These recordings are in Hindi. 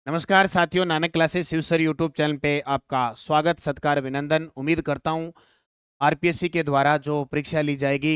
नमस्कार साथियों, Nanak classes Shiv sir YouTube channel पे आपका स्वागत सत्कार अभिनंदन। उम्मीद करता हूँ आरपीएससी के द्वारा जो परीक्षा ली जाएगी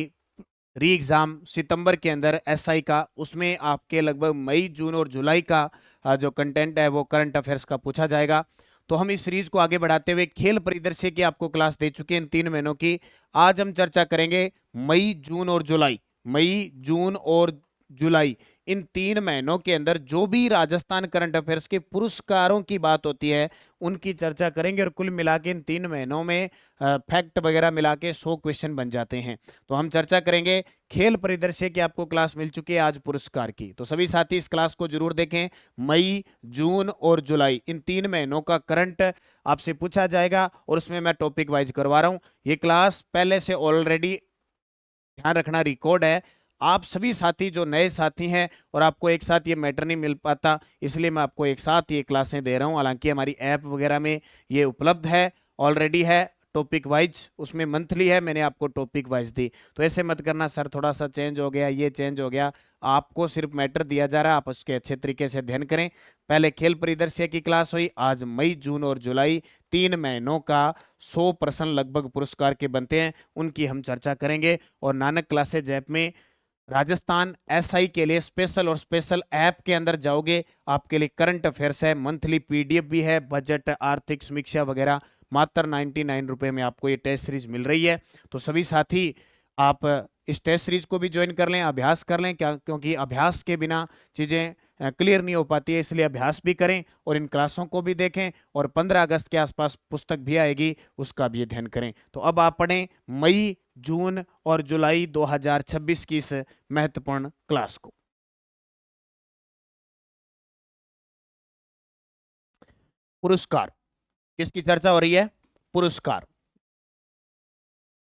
री एग्ज़ाम सितंबर के अंदर एसआई का, उसमें आपके लगभग मई जून और जुलाई का जो कंटेंट है वो करंट अफेयर्स का पूछा जाएगा। तो हम इस सीरीज को आगे बढ़ाते हुए खेल परिदृश्य की आपको क्लास दे चुके हैं इन 3 महीनों की। आज हम चर्चा करेंगे मई जून और जुलाई। मई जून और जुलाई इन 3 महीनों के अंदर जो भी राजस्थान करंट अफेयर्स के पुरस्कारों की बात होती है उनकी चर्चा करेंगे, और कुल मिला के इन 3 महीनों में फैक्ट वगैरह मिला के 100 क्वेश्चन बन जाते हैं। तो हम चर्चा करेंगे खेल परिदृश्य की आपको क्लास मिल चुकी है आज पुरस्कार की, तो सभी साथी इस क्लास को जरूर देखें। मई जून और जुलाई इन 3 महीनों का करंट आपसे पूछा जाएगा और उसमें मैं टॉपिक वाइज करवा रहा हूं। ये क्लास पहले से ऑलरेडी, ध्यान रखना, रिकॉर्ड है। आप सभी साथी जो नए साथी हैं और आपको एक साथ ये मैटर नहीं मिल पाता, इसलिए मैं आपको एक साथ ये क्लासें दे रहा हूं। हालांकि हमारी ऐप वगैरह में ये उपलब्ध है, ऑलरेडी है टॉपिक वाइज, उसमें मंथली है, मैंने आपको टॉपिक वाइज दी। तो ऐसे मत करना सर थोड़ा सा चेंज हो गया, ये चेंज हो गया। आपको सिर्फ मैटर दिया जा रहा है, आप उसके अच्छे तरीके से अध्ययन करें। पहले खेल परिदृश्य की क्लास हुई, आज मई जून और जुलाई 3 महीनों का 100 प्रश्न लगभग पुरस्कार के बनते हैं, उनकी हम चर्चा करेंगे। और नानक क्लासेज ऐप में राजस्थान एसआई के लिए स्पेशल और स्पेशल ऐप के अंदर जाओगे, आपके लिए करंट अफेयर्स है, मंथली पीडीएफ भी है, बजट, आर्थिक समीक्षा वगैरह, मात्र 99 रुपए में आपको ये टेस्ट सीरीज मिल रही है। तो सभी साथी आप इस टेस्ट सीरीज को भी ज्वाइन कर लें, अभ्यास कर लें, क्योंकि अभ्यास के बिना चीज़ें क्लियर नहीं हो पाती है, इसलिए अभ्यास भी करें और इन क्लासों को भी देखें। और 15 अगस्त के आसपास पुस्तक भी आएगी, उसका भी अध्ययन करें। तो अब आप पढ़ें मई जून और जुलाई 2026 की इस महत्वपूर्ण क्लास को। पुरस्कार किसकी चर्चा हो रही है? पुरस्कार।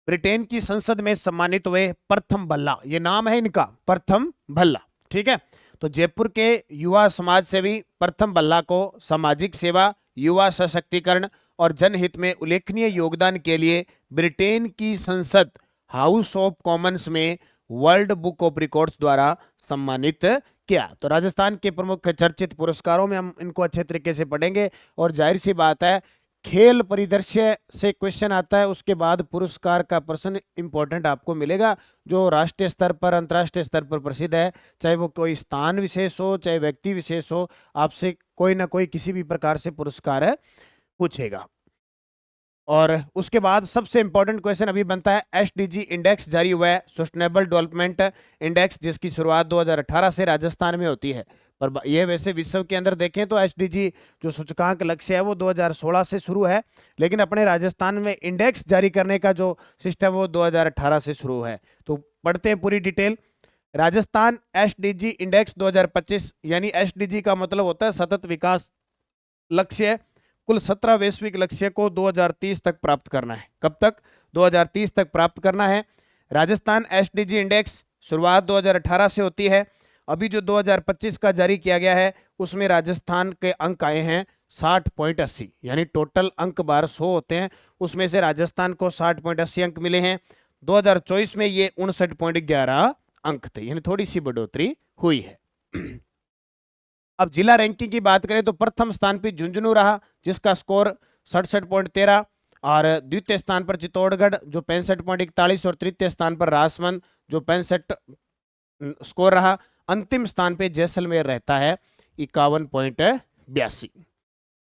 ब्रिटेन की संसद में सम्मानित हुए प्रथम भल्ला, ये नाम है इनका, प्रथम भल्ला, ठीक है। तो जयपुर के युवा समाज सेवी प्रथम भल्ला को सामाजिक सेवा, युवा सशक्तिकरण और जनहित में उल्लेखनीय योगदान के लिए ब्रिटेन की संसद हाउस ऑफ कॉमन्स में वर्ल्ड बुक ऑफ रिकॉर्ड्स द्वारा सम्मानित किया। तो राजस्थान के प्रमुख चर्चित पुरस्कारों में हम इनको अच्छे तरीके से पढ़ेंगे। और जाहिर सी बात है, खेल परिदृश्य से क्वेश्चन आता है, उसके बाद पुरस्कार का प्रश्न इंपॉर्टेंट आपको मिलेगा, जो राष्ट्रीय स्तर पर, अंतर्राष्ट्रीय स्तर पर प्रसिद्ध है। चाहे वो कोई स्थान विशेष हो, चाहे व्यक्ति विशेष हो, आपसे कोई ना कोई किसी भी प्रकार से पुरस्कार पूछेगा। और उसके बाद सबसे इंपॉर्टेंट क्वेश्चन अभी बनता है, एसडीजी इंडेक्स जारी हुआ है, सस्टेनेबल डेवलपमेंट इंडेक्स, जिसकी शुरुआत 2018 से राजस्थान में होती है। पर यह वैसे विश्व के अंदर देखें तो एसडीजी जो सूचकांक लक्ष्य है वो 2016 से शुरू है, लेकिन अपने राजस्थान में इंडेक्स जारी करने का जो सिस्टम वो 2018 से शुरू है। तो पढ़ते हैं पूरी डिटेल। राजस्थान एसडीजी इंडेक्स 2025, यानी एसडीजी का मतलब होता है सतत विकास लक्ष्य, कुल 17 वैश्विक लक्ष्य को 2030 तक प्राप्त करना है। कब तक? 2030 तक प्राप्त करना है। राजस्थान एसडीजी इंडेक्स शुरुआत 2018 से होती है। अभी जो 2025 का जारी किया गया है उसमें राजस्थान के अंक आए हैं 60.80, यानी टोटल अंक 1200 होते हैं, उसमें से राजस्थान को 60.80 अंक मिले हैं। 2024 में ये 59.11 अंक थे, यानी थोड़ी सी बढ़ोतरी हुई है। अब जिला रैंकिंग की बात करें तो प्रथम स्थान पर झुंझुनू रहा, जिसका स्कोर 67.13, और द्वितीय स्थान पर चित्तौड़गढ़ जो 65.41, और तृतीय स्थान पर राजसमंद जो 65 स्कोर रहा। अंतिम स्थान पे जैसलमेर रहता है 51.82।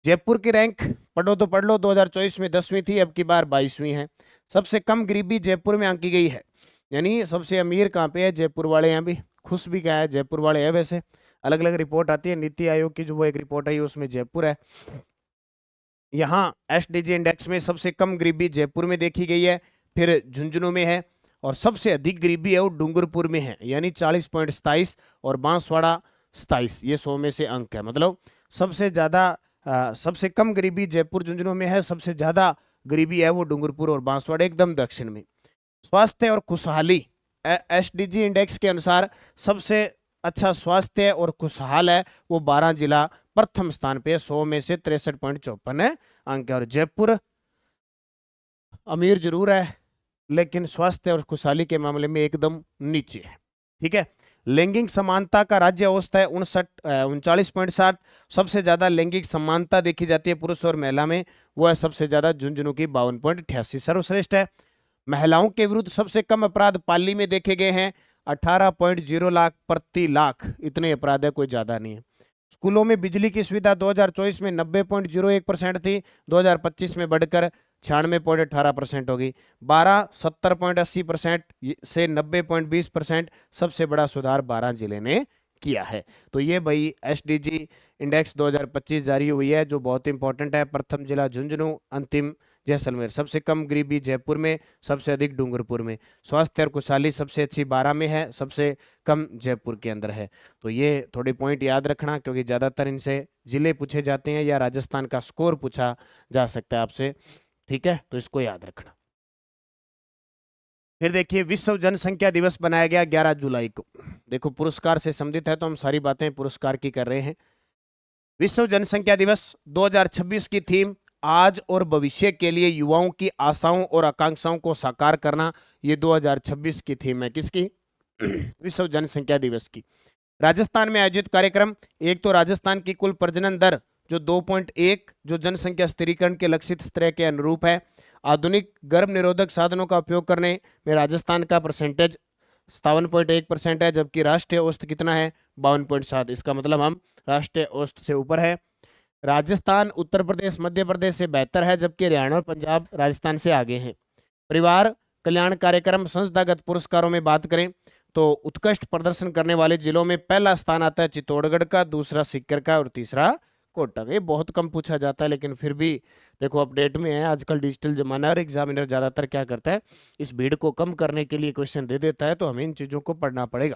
जयपुर की रैंक पढ़ो तो पढ़ लो, 2024 में 10वीं थी, अब की बार 22वीं है। सबसे कम गरीबी जयपुर में आंकी गई है, यानी सबसे अमीर कहाँ पे है? जयपुर वाले हैं। भी खुश भी क्या है, जयपुर वाले हैं। वैसे अलग अलग रिपोर्ट आती है, नीति आयोग की जो वो एक रिपोर्ट आई उसमें जयपुर है। यहाँ एसडीजी इंडेक्स में सबसे कम गरीबी जयपुर में देखी गई है, फिर झुंझुनू में है, और सबसे अधिक गरीबी है वो डूंगरपुर में है, यानी 40.27, और बांसवाड़ा 27। ये 100 में से अंक है, मतलब सबसे ज्यादा सबसे कम गरीबी जयपुर झुंझुनू में है, सबसे ज्यादा गरीबी है वो डूंगरपुर और बांसवाड़ा एकदम दक्षिण में। स्वास्थ्य और खुशहाली एसडीजी इंडेक्स के अनुसार सबसे अच्छा स्वास्थ्य और खुशहाल है वो 12 जिला प्रथम स्थान पे, 100 में से 63.54 अंक है। और जयपुर अमीर जरूर है, लेकिन स्वास्थ्य और खुशहाली के मामले में एकदम नीचे है, ठीक है। लैंगिक समानता का राज्य औसत है 39.7। सबसे ज्यादा लैंगिक समानता देखी जाती है पुरुष और महिला में, वो है सबसे ज्यादा झुंझुनू की 52.88। सर्वश्रेष्ठ है। महिलाओं के विरुद्ध सबसे कम अपराध पाली में देखे गए हैं 18.0 लाख प्रति लाख, इतने अपराध है, कोई ज्यादा नहीं है। स्कूलों में बिजली की सुविधा 2024 में 90.01% थी, 2025 में बढ़कर 96.18% होगी। 12 70.80% से 90.20%, सबसे बड़ा सुधार 12 जिले ने किया है। तो ये भाई एसडीजी इंडेक्स 2025 जारी हुई है, जो बहुत इंपॉर्टेंट है। प्रथम जिला झुंझुनू, अंतिम जैसलमेर। सबसे कम गरीबी जयपुर में, सबसे अधिक डूंगरपुर में। स्वास्थ्य और खुशहाली सबसे अच्छी 12 में है, सबसे कम जयपुर के अंदर है। तो ये थोड़े पॉइंट याद रखना, क्योंकि ज्यादातर इनसे जिले पूछे जाते हैं या राजस्थान का स्कोर पूछा जा सकता है आपसे, ठीक है, तो इसको याद रखना। फिर देखिए, विश्व जनसंख्या दिवस बनाया गया 11 जुलाई को। देखो पुरस्कार से संबंधित है तो हम सारी बातें पुरस्कार की कर रहे हैं। विश्व जनसंख्या दिवस 2026 की थीम आज और भविष्य के लिए युवाओं की आशाओं और आकांक्षाओं को साकार करना, ये 2026 की थीम है। किसकी? विश्व जनसंख्या दिवस की। राजस्थान में आयोजित कार्यक्रम, एक तो राजस्थान की कुल प्रजनन दर जो 2.1, जो जनसंख्या स्थिरीकरण के लक्षित स्तर के अनुरूप है। आधुनिक गर्भ निरोधक साधनों का उपयोग करने में राजस्थान का परसेंटेज 57.1% है, जबकि राष्ट्रीय औसत कितना है? 52.7। इसका मतलब हम राष्ट्रीय औसत से ऊपर है। राजस्थान उत्तर प्रदेश मध्य प्रदेश से बेहतर है, जबकि हरियाणा और पंजाब राजस्थान से आगे हैं। परिवार कल्याण कार्यक्रम संस्थागत पुरस्कारों में बात करें तो उत्कृष्ट प्रदर्शन करने वाले जिलों में पहला स्थान आता है चित्तौड़गढ़ का, दूसरा सीकर का और तीसरा कोटा का। ये बहुत कम पूछा जाता है, लेकिन फिर भी देखो अपडेट में है, आजकल डिजिटल जमाना है और एग्जामिनर ज्यादातर क्या करता है, इस भीड़ को कम करने के लिए क्वेश्चन दे देता है, तो हमें इन चीजों को पढ़ना पड़ेगा।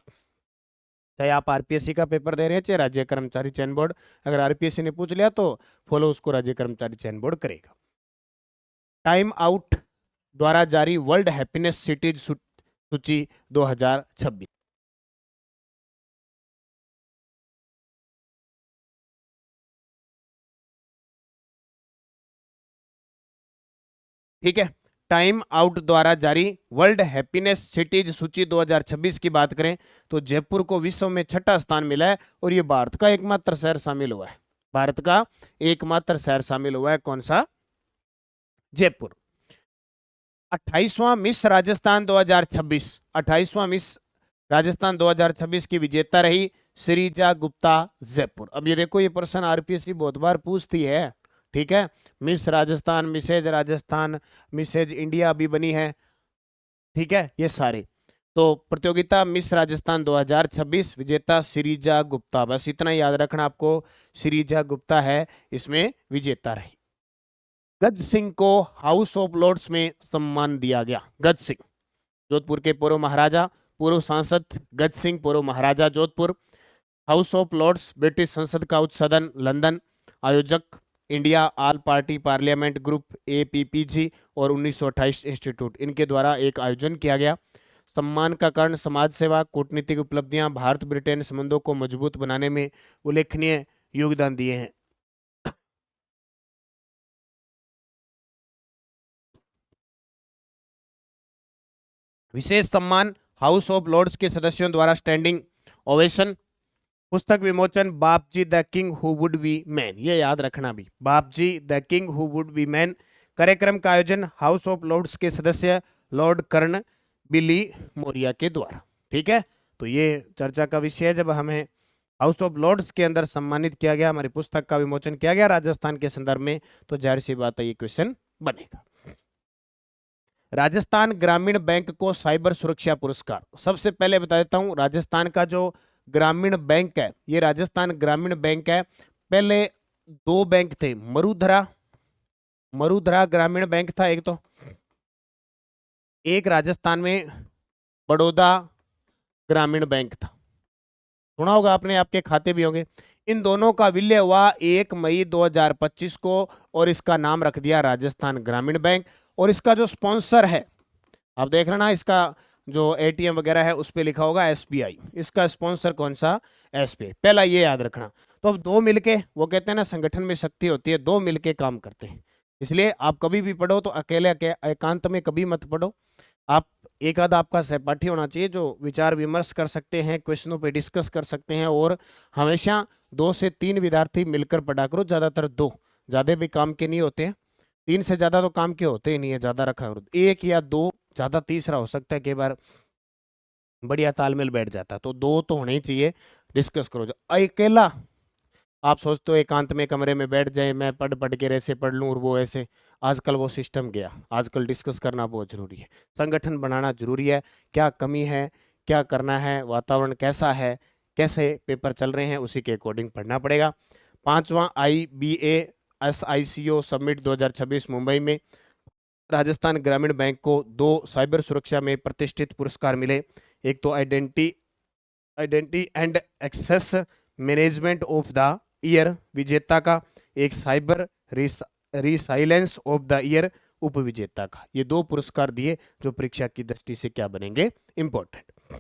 चाहे आप आरपीएससी का पेपर दे रहे हैं, चाहे राज्य कर्मचारी चयन बोर्ड, अगर आरपीएससी ने पूछ लिया तो फॉलो उसको राज्य कर्मचारी चयन बोर्ड करेगा। टाइम आउट द्वारा जारी वर्ल्ड हैप्पीनेस सिटीज सूची 2026। ठीक है, टाइम आउट द्वारा जारी वर्ल्ड हैप्पीनेस सिटीज सूची 2026 की बात करें तो जयपुर को विश्व में 6ठा स्थान मिला है, और ये भारत का एकमात्र शहर शामिल हुआ है। भारत का एकमात्र शहर शामिल हुआ है, कौन सा? जयपुर। 28वां मिस राजस्थान 2026, 28वां मिस राजस्थान 2026 की विजेता रही श्रीजा गुप्ता, जयपुर। अब ये देखो, ये प्रश्न आरपीएससी बहुत बार पूछती है, ठीक है। Miss Rajasthan, Mrs Rajasthan, Mrs India अभी बनी है, ठीक है, ये सारे। तो प्रतियोगिता मिस राजस्थान 2026, विजेता श्रीजा गुप्ता, बस इतना याद रखना आपको, श्रीजा गुप्ता है इसमें विजेता रही। गज सिंह को हाउस ऑफ लॉर्ड्स में सम्मान दिया गया। गज सिंह जोधपुर के पूर्व महाराजा, पूर्व सांसद गज सिंह, पूर्व महाराजा Jodhpur. House of lords British संसद का उच्च सदन, लंदन। आयोजक India all party parliament group APPG और 1928 इंस्टीट्यूट, इनके द्वारा एक आयोजन किया गया। सम्मान का कारण समाज सेवा, कूटनीतिक उपलब्धियां, भारत ब्रिटेन संबंधों को मजबूत बनाने में उल्लेखनीय योगदान दिए हैं। विशेष सम्मान हाउस ऑफ लॉर्ड्स के सदस्यों द्वारा स्टैंडिंग ओवेशन। पुस्तक विमोचन Bapji the king who would be man, ये याद रखना भी, Bapji the king who would be man. कार्यक्रम का आयोजन हाउस ऑफ लॉर्ड्स के सदस्य लॉर्ड कर्न बिली मोरिया के द्वारा, ठीक है। तो ये चर्चा का विषय है, जब हमें हाउस ऑफ लॉर्ड्स के अंदर सम्मानित किया गया, हमारी पुस्तक का विमोचन किया गया राजस्थान के संदर्भ में, तो जाहिर सी बात है ये क्वेश्चन बनेगा। राजस्थान ग्रामीण बैंक को साइबर सुरक्षा पुरस्कार, सबसे पहले बता देता हूं, राजस्थान का जो ग्रामीण बैंक है, ये राजस्थान ग्रामीण बैंक है। पहले 2 बैंक थे, मरुधरा ग्रामीण बैंक था एक, तो एक राजस्थान में बड़ौदा ग्रामीण बैंक था, सुना होगा आपने, आपके खाते भी होंगे। इन दोनों का विलय हुआ 1 मई 2025 को, और इसका नाम रख दिया राजस्थान ग्रामीण बैंक। और इसका जो स्पॉन्सर है, आप देख लेना, इसका जो ATM वगैरह है उस पे लिखा होगा SBI, इसका स्पॉन्सर कौन सा? SBI, पहला ये याद रखना। तो अब 2 मिलके, वो कहते हैं ना संगठन में शक्ति होती है, 2 मिलके काम करते हैं। इसलिए आप कभी भी पढ़ो तो अकेले एकांत में कभी मत पढ़ो, आप एक आधा आपका सहपाठी होना चाहिए जो विचार विमर्श कर सकते हैं, क्वेश्चनों पे डिस्कस कर सकते हैं। और हमेशा 2 से 3 विद्यार्थी मिलकर पढ़ा करो, ज्यादातर 2, ज्यादा भी काम के नहीं होते हैं। 3 से ज्यादा तो काम के होते ही नहीं है, ज्यादा रखा करो। 1 या 2, ज्यादा तीसरा हो सकता है, कई बार बढ़िया तालमेल बैठ जाता है। तो 2 तो होने ही चाहिए, डिस्कस करो। जो अकेला आप सोचते हो एकांत में कमरे में बैठ जाए, मैं पढ़ पढ़ के ऐसे पढ़ लूँ और वो ऐसे, आजकल वो सिस्टम गया। आजकल डिस्कस करना बहुत जरूरी है, संगठन बनाना जरूरी है, क्या कमी है, क्या करना है, वातावरण कैसा है, कैसे पेपर चल रहे हैं, उसी के अकॉर्डिंग पढ़ना पड़ेगा। 5वां IBA-SICO समिट 2026 मुंबई में। राजस्थान ग्रामीण बैंक को 2 साइबर सुरक्षा में प्रतिष्ठित पुरस्कार मिले। एक तो identity and access management of the year विजेता का, एक cyber resilience of the year उपविजेता का। ये 2 पुरस्कार दिए जो परीक्षा की दृष्टि से क्या बनेंगे, इंपॉर्टेंट।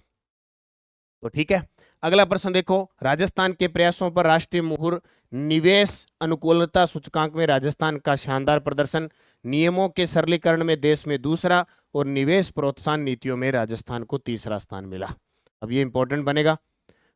तो ठीक है, अगला प्रश्न देखो। राजस्थान के प्रयासों पर राष्ट्रीय मुहूर्त निवेश अनुकूलता सूचकांक में राजस्थान का शानदार प्रदर्शन, नियमों के सरलीकरण में देश में दूसरा और निवेश प्रोत्साहन नीतियों में राजस्थान को तीसरा स्थान मिला। अब ये इंपॉर्टेंट बनेगा।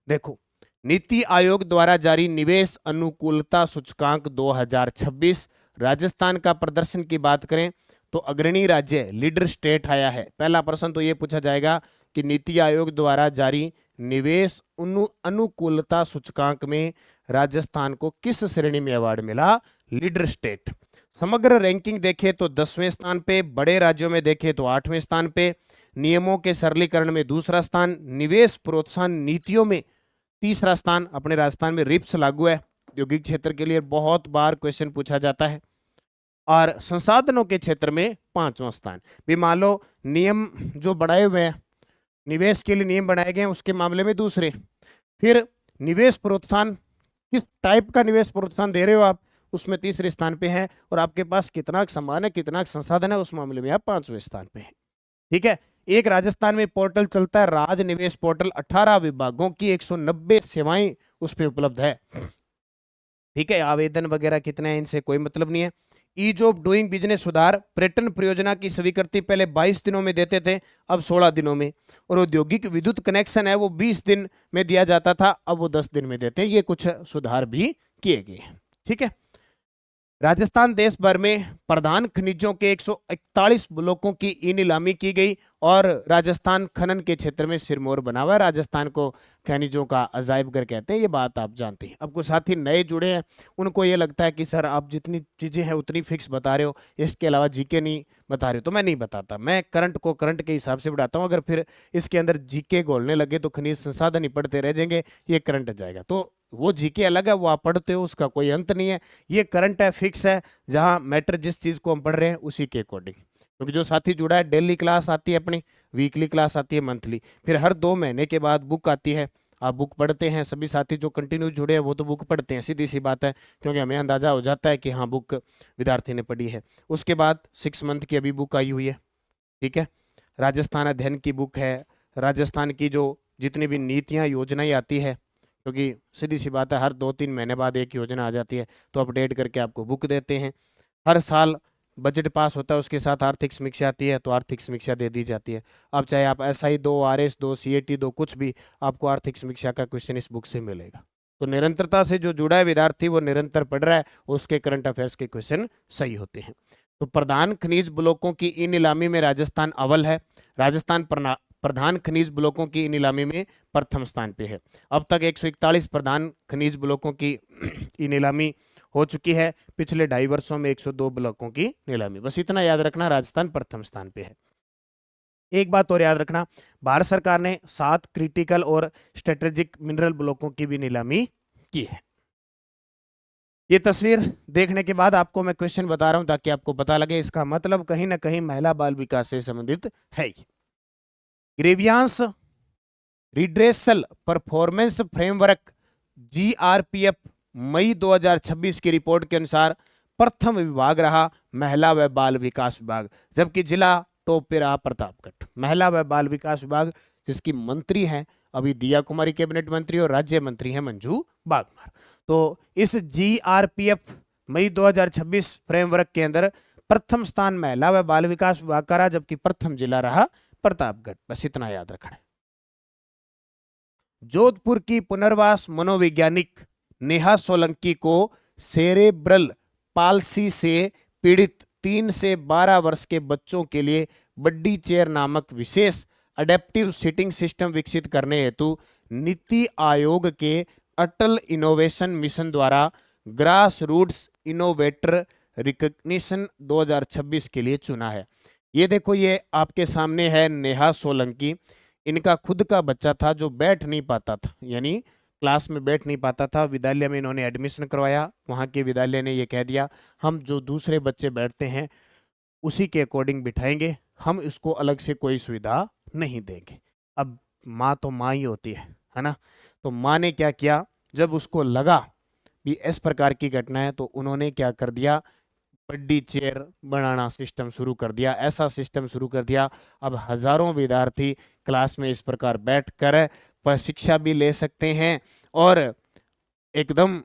देखो, नीति आयोग द्वारा जारी निवेश अनुकूलता सूचकांक 2026, राजस्थान का प्रदर्शन की बात करें तो अग्रणी राज्य लीडर स्टेट आया है। पहला प्रश्न तो ये पूछा जाएगा कि नीति आयोग द्वारा जारी निवेश अनुकूलता सूचकांक में राजस्थान को किस श्रेणी में अवार्ड मिला, लीडर स्टेट। समग्र रैंकिंग देखे तो 10वें स्थान पे, बड़े राज्यों में देखे तो 8वें स्थान पे, नियमों के सरलीकरण में दूसरा स्थान, निवेश प्रोत्साहन नीतियों में तीसरा स्थान। अपने राजस्थान में रिप्स लागू है, औद्योगिक क्षेत्र के लिए बहुत बार क्वेश्चन पूछा जाता है। और संसाधनों के क्षेत्र में 5वां स्थान। भी मान लो नियम जो बढ़ाए हुए हैं, निवेश के लिए नियम बनाए गए हैं, उसके मामले में दूसरे। फिर निवेश प्रोत्साहन, किस टाइप का निवेश प्रोत्साहन दे रहे हो आप, उसमें तीसरे स्थान पे है। और आपके पास कितना सम्मान है, कितना संसाधन है, उस मामले में आप 5वें स्थान पे है। ठीक है, एक राजस्थान में पोर्टल चलता है राज निवेश पोर्टल, 18 विभागों की 190 सेवाएं उस पर उपलब्ध है। ठीक है, आवेदन वगैरह कितने हैं इनसे कोई मतलब नहीं है। ईज ऑफ डूइंग बिजनेस सुधार, पर्यटन परियोजना की स्वीकृति पहले 22 दिनों में देते थे, अब 16 दिनों में। और औद्योगिक विद्युत कनेक्शन है वो 20 दिन में दिया जाता था, अब वो 10 दिन में देते हैं। ये कुछ सुधार भी किए गए। ठीक है, राजस्थान देश भर में प्रधान खनिजों के 141 ब्लॉकों की ई नीलामी की गई और राजस्थान खनन के क्षेत्र में सिरमौर बना हुआ है। राजस्थान को खनिजों का अजायब घर कहते हैं, ये बात आप जानते हैं। अब कुछ साथी नए जुड़े हैं, उनको ये लगता है कि सर आप जितनी चीजें हैं उतनी फिक्स बता रहे हो, इसके अलावा जीके नहीं बता रहे हो। तो मैं नहीं बताता, मैं करंट को करंट के हिसाब से बढ़ाता हूँ। अगर फिर इसके अंदर जीके घोलने लगे तो खनिज संसाधन ही पढ़ते रह जाएंगे, ये करंट जाएगा। तो वो जीके अलग है, वो आप पढ़ते हो, उसका कोई अंत नहीं है। ये करंट है, फिक्स है, जहां मैटर जिस चीज को हम पढ़ रहे हैं उसी के अकॉर्डिंग। क्योंकि जो साथी जुड़ा है, डेली क्लास आती है अपनी, वीकली क्लास आती है, मंथली, फिर हर 2 महीने के बाद बुक आती है। आप बुक पढ़ते हैं, सभी साथी जो कंटिन्यू जुड़े हैं वो तो बुक पढ़ते हैं, सीधी सी बात है, क्योंकि हमें अंदाजा हो जाता है कि हाँ बुक विद्यार्थी ने पढ़ी है। उसके बाद 6 मंथ की अभी बुक आई हुई है। ठीक है, राजस्थान अध्ययन की बुक है, राजस्थान की जो जितनी भी नीतियाँ योजनाएं आती है, क्योंकि सीधी सी बात है हर 2-3 महीने बाद एक योजना आ जाती है, तो अपडेट करके आपको बुक देते हैं। हर साल बजट पास होता है, उसके साथ आर्थिक समीक्षा आती है, तो आर्थिक समीक्षा दे दी जाती है। अब चाहे आप SI दो, RS दो, CAT दो, कुछ भी, आपको आर्थिक समीक्षा का क्वेश्चन इस बुक से मिलेगा। तो निरंतरता से जो जुड़ा है विद्यार्थी, वो निरंतर पढ़ रहा है, उसके करंट अफेयर्स के क्वेश्चन सही होते हैं। तो प्रधान खनिज ब्लॉकों की ई नीलामी में राजस्थान अव्वल है। राजस्थान प्रधान खनिज ब्लॉकों की नीलामी में प्रथम स्थान पे है। अब तक 141 प्रधान खनिज ब्लॉकों की ई नीलामी हो चुकी है। पिछले 2.5 वर्षों में 102 ब्लॉकों की नीलामी। बस इतना याद रखना, राजस्थान प्रथम स्थान पे है। एक बात और याद रखना, भारत सरकार ने 7 क्रिटिकल और स्ट्रेटेजिक मिनरल ब्लॉकों की भी नीलामी की है। ये तस्वीर देखने के बाद आपको मैं क्वेश्चन बता रहा हूं ताकि आपको पता लगे, इसका मतलब कहीं ना कहीं महिला बाल विकास से संबंधित है। Grievance redressal performance framework GRPF मई 2026 की रिपोर्ट के अनुसार प्रथम विभाग रहा महिला व बाल विकास विभाग, जबकि जिला टॉप पे रहा प्रतापगढ़। महिला व बाल विकास विभाग जिसकी मंत्री हैं अभी दिया कुमारी कैबिनेट मंत्री और राज्य मंत्री हैं मंजू बागमार। तो इस GRPF मई 2026 फ्रेमवर्क के अंदर प्रथम स्थान महिला व बाल विकास विभाग का रहा, जबकि प्रथम जिला रहा प्रतापगढ़, बस इतना याद रखना है। जोधपुर की पुनर्वास मनोवैज्ञानिक नेहा सोलंकी को सेरेब्रल पाल्सी से पीड़ित 3 से 12 वर्ष के बच्चों के लिए बड्डी चेयर नामक विशेष अडेप्टिव सीटिंग सिस्टम विकसित करने हेतु नीति आयोग के अटल इनोवेशन मिशन द्वारा ग्रास रूट्स इनोवेटर रिकग्निशन 2026 के लिए चुना है। ये देखो, ये आपके सामने है नेहा सोलंकी। इनका खुद का बच्चा था जो बैठ नहीं पाता था, यानी क्लास में बैठ नहीं पाता था। विद्यालय में इन्होंने एडमिशन करवाया, वहाँ के विद्यालय ने ये कह दिया हम जो दूसरे बच्चे बैठते हैं उसी के अकॉर्डिंग बिठाएंगे, हम इसको अलग से कोई सुविधा नहीं देंगे। अब माँ तो माँ ही होती है ना। तो माँ ने क्या किया, जब उसको लगा कि इस प्रकार की घटना है तो उन्होंने क्या कर दिया, बड्डी चेयर बनाना सिस्टम शुरू कर दिया। ऐसा सिस्टम शुरू कर दिया अब हजारों विद्यार्थी क्लास में इस प्रकार बैठकर शिक्षा भी ले सकते हैं और एकदम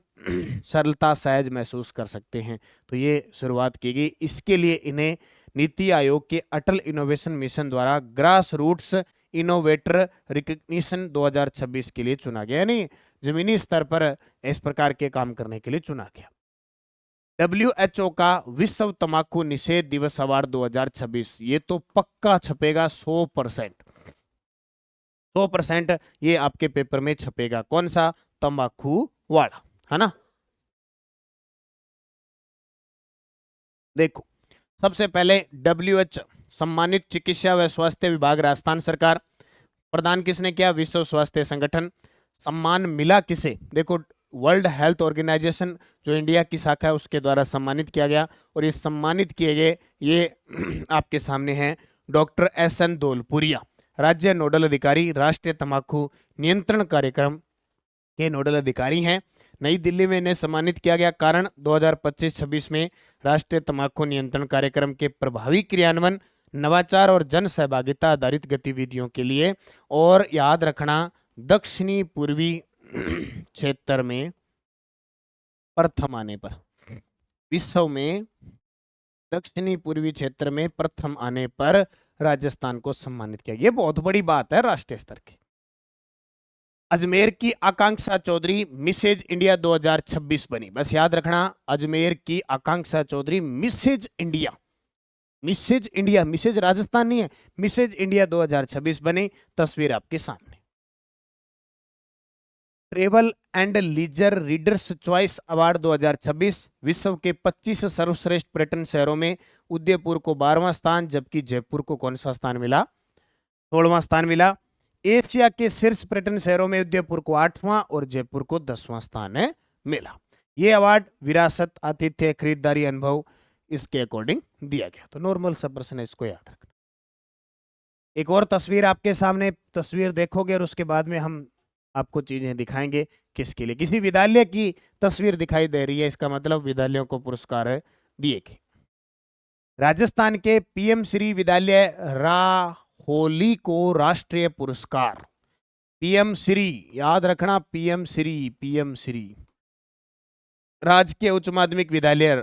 सरलता सहज महसूस कर सकते हैं। तो ये शुरुआत की गई। इसके लिए इन्हें नीति आयोग के अटल इनोवेशन मिशन द्वारा ग्रास रूट्स इनोवेटर रिकग्निशन 2026 के लिए चुना गया, यानी जमीनी स्तर पर इस प्रकार के काम करने के लिए चुना गया। WHO का विश्व तंबाकू निषेध दिवस अवार्ड 2026, ये तो पक्का छपेगा 100%, ये आपके पेपर में छपेगा। कौन सा? तंबाकू वाला, है ना। देखो, सबसे पहले WHO सम्मानित चिकित्सा व स्वास्थ्य विभाग राजस्थान सरकार, प्रदान किसने किया? विश्व स्वास्थ्य संगठन। सम्मान मिला किसे? देखो, वर्ल्ड हेल्थ ऑर्गेनाइजेशन जो इंडिया की शाखा है उसके द्वारा सम्मानित किया गया। और ये सम्मानित किए गए ये आपके सामने हैं डॉक्टर SN धौलपुरिया, राज्य नोडल अधिकारी, राष्ट्रीय तंबाकू नियंत्रण कार्यक्रम के नोडल अधिकारी हैं। नई दिल्ली में इन्हें सम्मानित किया गया। कारण 2025-26 में राष्ट्रीय तंबाकू नियंत्रण कार्यक्रम के प्रभावी क्रियान्वयन, नवाचार और जन सहभागिता आधारित गतिविधियों के लिए। और याद रखना, दक्षिणी पूर्वी क्षेत्र में प्रथम आने पर, विश्व में दक्षिणी पूर्वी क्षेत्र में प्रथम आने पर राजस्थान को सम्मानित किया। ये बहुत बड़ी बात है राष्ट्रीय स्तर की। अजमेर की आकांक्षा चौधरी मिसेज इंडिया 2026 बनी। बस याद रखना, अजमेर की Akanksha Chaudhary Mrs India, Mrs India, Mrs Rajasthan नहीं है, मिसेज इंडिया 2026 बनी। तस्वीर आपके सामने। Travel and leisure readers choice award 2026, विश्व के 25 सर्वश्रेष्ठ पर्यटन शहरों में उदयपुर को 12वां स्थान, जबकि जयपुर को कौन सा स्थान मिला? 16वां स्थान मिला। एशिया के शीर्ष पर्यटन शहरों में उदयपुर को 8वां और जयपुर को 10वां स्थान मिला। ये अवार्ड विरासत, आतिथ्य, खरीदारी अनुभव इसके अकॉर्डिंग दिया गया। तो नॉर्मल सा प्रश्न है, इसको याद रखना। एक और तस्वीर आपके सामने, तस्वीर देखोगे और उसके बाद में हम आपको चीजें दिखाएंगे किसके लिए। किसी विद्यालय की तस्वीर दिखाई दे रही है, इसका मतलब विद्यालयों को पुरस्कार दिए गए। राजस्थान के PM श्री विद्यालय राहोली को राष्ट्रीय पुरस्कार। PM श्री, याद रखना, PM श्री राजकीय उच्च माध्यमिक विद्यालय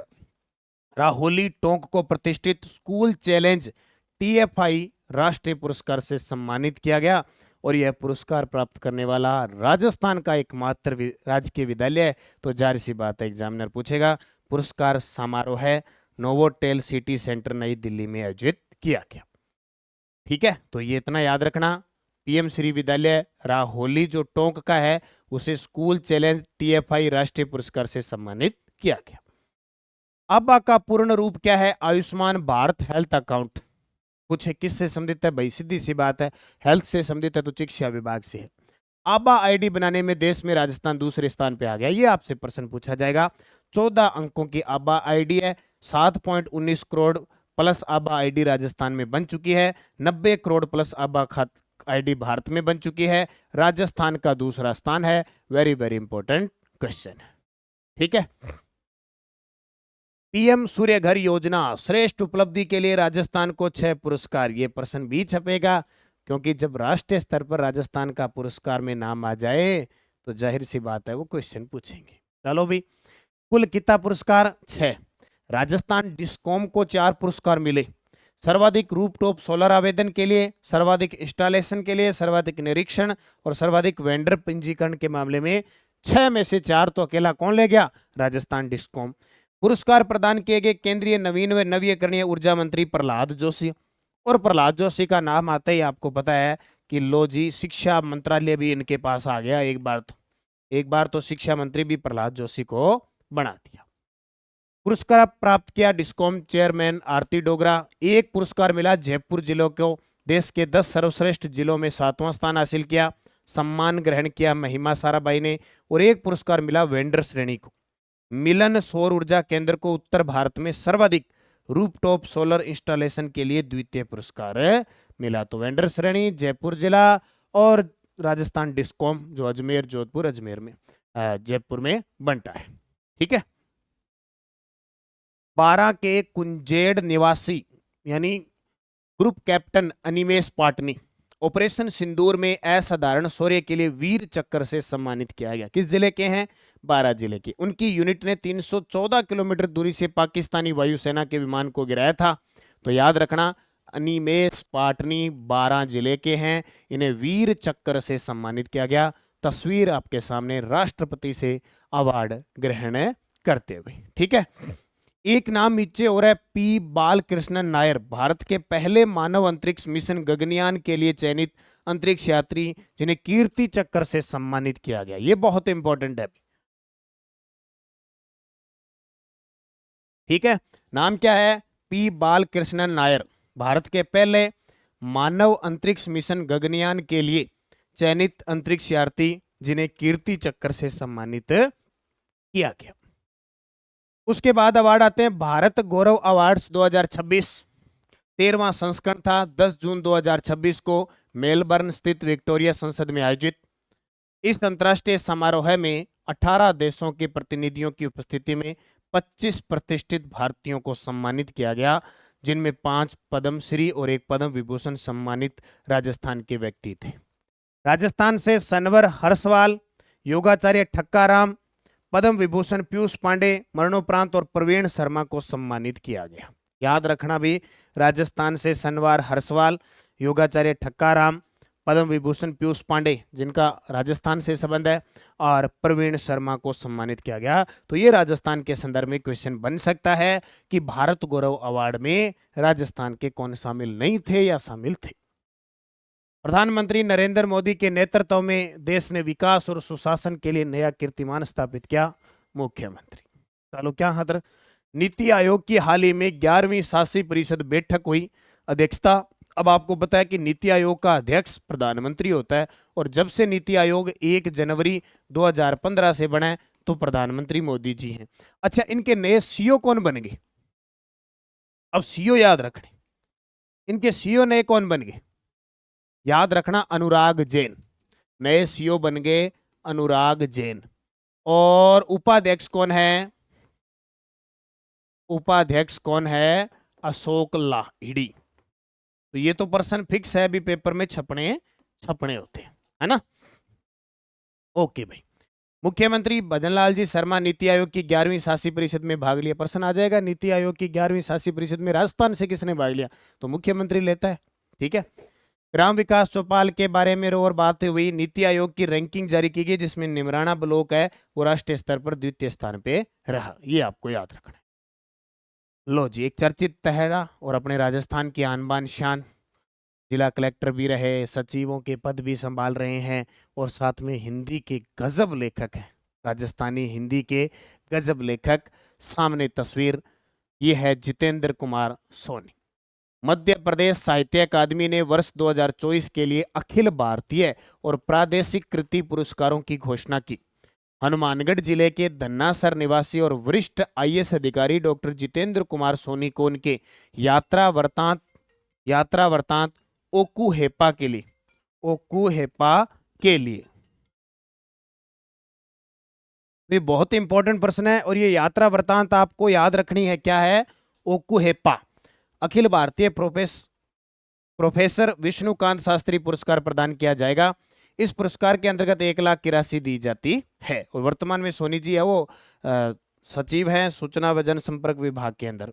राहोली टोंक को प्रतिष्ठित स्कूल चैलेंज TFI राष्ट्रीय पुरस्कार से सम्मानित किया गया। और यह पुरस्कार प्राप्त करने वाला राजस्थान का एकमात्र राजकीय विद्यालय है। तो जाहिर सी बात है, एग्जामिनर पूछेगा। पुरस्कार समारोह है नोवोटेल सिटी सेंटर नई दिल्ली में आयोजित किया गया। ठीक है, तो ये इतना याद रखना। PM श्री विद्यालय राहोली जो टोंक का है उसे स्कूल चैलेंज TFI राष्ट्रीय पुरस्कार से सम्मानित किया गया। आबा का पूर्ण रूप क्या है? Ayushman Bharat health account. कुछ किससे संबंधित है भाई? सीधी सी बात है, हेल्थ से संबंधित है, तो शिक्षा विभाग से है। आबा ID बनाने में देश में राजस्थान दूसरे स्थान पे आ गया। ये आपसे प्रश्न पूछा जाएगा। 14 अंकों की आबा ID है। 7.19 करोड़ प्लस आबा ID राजस्थान में बन चुकी है। 90 करोड़ प्लस आबा ID भारत में बन चुकी है। राजस्थान का दूसरा स्थान है। Very very important question. ठीक है। PM सूर्य घर योजना श्रेष्ठ उपलब्धि के लिए राजस्थान को 6 पुरस्कार। ये प्रश्न भी छपेगा, क्योंकि जब राष्ट्रीय स्तर पर राजस्थान का पुरस्कार में नाम आ जाए तो जाहिर सी बात है वो क्वेश्चन पूछेंगे। चलो भी, कुल कितना पुरस्कार? 6। राजस्थान डिस्कॉम को 4 पुरस्कार मिले। सर्वाधिक रूफटॉप सोलर आवेदन के लिए, सर्वाधिक इंस्टॉलेशन के लिए, सर्वाधिक निरीक्षण और सर्वाधिक वेंडर पंजीकरण के मामले में 6 में से 4 तो अकेला कौन ले गया? राजस्थान डिस्कॉम। पुरस्कार प्रदान किए गए केंद्रीय नवीन व नवीकरणीय ऊर्जा मंत्री प्रहलाद जोशी। और प्रहलाद जोशी का नाम आते ही आपको पता है कि लो जी, शिक्षा मंत्रालय भी इनके पास आ गया। एक बार तो शिक्षा मंत्री भी प्रहलाद जोशी को बना दिया। पुरस्कार प्राप्त किया डिस्कॉम चेयरमैन आरती डोगरा। एक पुरस्कार मिला जयपुर जिलों को, देश के 10 सर्वश्रेष्ठ जिलों में 7वां स्थान हासिल किया। सम्मान ग्रहण किया महिमा साराभाई ने। और एक पुरस्कार मिला वेंडर श्रेणी को। मिलन सौर ऊर्जा केंद्र को उत्तर भारत में सर्वाधिक रूफटॉप सोलर इंस्टॉलेशन के लिए द्वितीय पुरस्कार मिला। तो वेंडर श्रेणी जयपुर जिला और राजस्थान डिस्कॉम जो अजमेर, जोधपुर, अजमेर में, जयपुर में बनता है। ठीक है। 12 के कुंजेड़ निवासी यानी group captain Animesh Patni operation Sindoor में असाधारण शौर्य के लिए वीर चक्र से सम्मानित किया गया। किस जिले के हैं? 12 जिले के। उनकी यूनिट ने 314 किलोमीटर दूरी से पाकिस्तानी वायुसेना के विमान को गिराया था। तो याद रखना, अनिमेश पाटनी 12 जिले के हैं, इन्हें वीर चक्र से सम्मानित किया गया। तस्वीर आपके सामने राष्ट्रपति से अवार्ड ग्रहण करते हुए। ठीक है। एक नाम नीचे हो रहा है, पी बालकृष्णन नायर, भारत के पहले मानव अंतरिक्ष मिशन गगनयान के लिए चयनित अंतरिक्ष यात्री जिन्हें कीर्ति चक्र से सम्मानित किया गया। ये बहुत इंपॉर्टेंट है। ठीक है। नाम क्या है? पी बालकृष्णन नायर, भारत के पहले मानव अंतरिक्ष मिशन गगनयान के लिए चयनित अंतरिक्ष यात्री जिन्हें कीर्ति चक्र से सम्मानित किया गया। उसके बाद अवार्ड आते हैं भारत गौरव अवार्ड्स 2026। 13वां संस्करण था। 10 जून 2026 को मेलबर्न स्थित विक्टोरिया संसद में आयोजित। इस अंतर्राष्ट्रीय समारोह में 18 देशों के प्रतिनिधियों की उपस्थिति में 25 प्रतिष्ठित भारतीयों को सम्मानित किया गया, जिनमें 5 पद्मश्री और 1 पद्म विभूषण सम्मानित राजस्थान के व्यक्ति थे। राजस्थान से सनवर हर्षवाल, योगाचार्य ठक्काराम, पद्म विभूषण पीयूष पांडे, मरणोपरांत और प्रवीण शर्मा को सम्मानित किया गया। याद रखना भी, राजस्थान से सनवार हर्षवाल, योगाचार्य ठक्काराम, पद्म विभूषण पीयूष पांडे जिनका राजस्थान से संबंध है, और प्रवीण शर्मा को सम्मानित किया गया। तो ये राजस्थान के संदर्भ में क्वेश्चन बन सकता है कि भारत गौरव अवार्ड में राजस्थान के कौन शामिल नहीं थे या शामिल थे। प्रधानमंत्री नरेंद्र मोदी के नेतृत्व में देश ने विकास और सुशासन के लिए नया कीर्तिमान स्थापित किया। मुख्यमंत्री चलो क्या हादर। नीति आयोग की हाल ही में 11वीं शासी परिषद बैठक हुई। अध्यक्षता, अब आपको पता है कि नीति आयोग का अध्यक्ष प्रधानमंत्री होता है, और जब से नीति आयोग 1 जनवरी 2015 से बना है तो प्रधानमंत्री मोदी जी हैं। अच्छा, इनके नए सीईओ कौन बन गए? अब सीईओ याद रखने, इनके सीईओ नए कौन बन गए? याद रखना, अनुराग जैन नए सीईओ बन गए, अनुराग जैन। और उपाध्यक्ष कौन है? उपाध्यक्ष कौन है? अशोक लाहिड़ी। तो ये तो पर्सन फिक्स है, अभी पेपर में छपने होते हैं, है ना। ओके भाई। मुख्यमंत्री भजनलाल जी शर्मा नीति आयोग की 11वीं शासी परिषद में भाग लिया। पर्सन आ जाएगा, नीति आयोग की 11वीं शासी परिषद में राजस्थान से किसने भाग लिया? तो मुख्यमंत्री लेता है। ठीक है। ग्राम विकास चौपाल के बारे में और बात हुई। नीति आयोग की रैंकिंग जारी की गई, जिसमें निमराना ब्लॉक है वो राष्ट्रीय स्तर पर द्वितीय स्थान पे रहा। ये आपको याद रखना है। लो जी, एक चर्चित तहरा और अपने राजस्थान की आन बान शान, जिला कलेक्टर भी रहे, सचिवों के पद भी संभाल रहे हैं, और साथ में हिंदी के गजब लेखक हैं। राजस्थानी हिंदी के गजब लेखक। सामने तस्वीर ये है जितेंद्र कुमार सोनी। मध्य प्रदेश साहित्य अकादमी ने वर्ष 2024 के लिए अखिल भारतीय और प्रादेशिक कृति पुरस्कारों की घोषणा की। हनुमानगढ़ जिले के धन्नासर निवासी और वरिष्ठ आईएएस अधिकारी डॉक्टर जितेंद्र कुमार सोनी को उनके यात्रा वृतांत ओकू हेपा के लिए ये बहुत इंपॉर्टेंट प्रश्न है, और ये यात्रा वृतांत आपको याद रखनी है। क्या है? ओकू हेपा। अखिल भारतीय प्रोफेसर विष्णुकांत शास्त्री पुरस्कार प्रदान किया जाएगा। इस पुरस्कार के अंतर्गत 1 लाख की राशि दी जाती है, और वर्तमान में सोनी जी है वो सचिव हैं सूचना व जनसंपर्क विभाग के अंदर।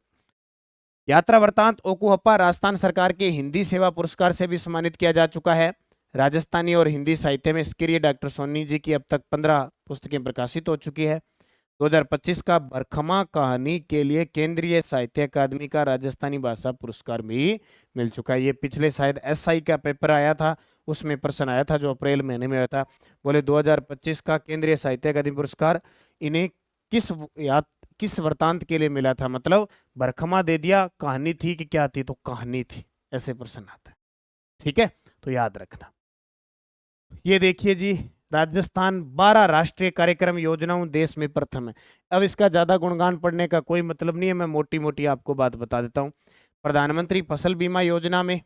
यात्रा वृतांत ओकुहप्पा राजस्थान सरकार के हिंदी सेवा पुरस्कार से भी सम्मानित किया जा चुका है। राजस्थानी और हिंदी साहित्य में इसके लिए डॉक्टर सोनी जी की अब तक 15 पुस्तकें प्रकाशित हो चुकी है। 2025 का बरखमा कहानी के लिए केंद्रीय साहित्य अकादमी का राजस्थानी भाषा पुरस्कार भी मिल चुका है। ये पिछले शायद एसआई का पेपर आया था, उसमें प्रश्न आया था जो अप्रैल महीने में आया था। बोले 2025 का केंद्रीय साहित्य अकादमी पुरस्कार इन्हें किस वृतांत के लिए मिला था, मतलब बरखमा दे दिया, कहानी थी कि क्या थी, तो कहानी थी, ऐसे प्रश्न आता है। ठीक है, तो याद रखना। ये देखिए जी, राजस्थान 12 राष्ट्रीय कार्यक्रम योजनाओं देश में प्रथम है। अब इसका ज्यादा गुणगान पढ़ने का कोई मतलब नहीं है, मैं मोटी मोटी आपको बात बता देता हूँ। प्रधानमंत्री फसल बीमा योजना में,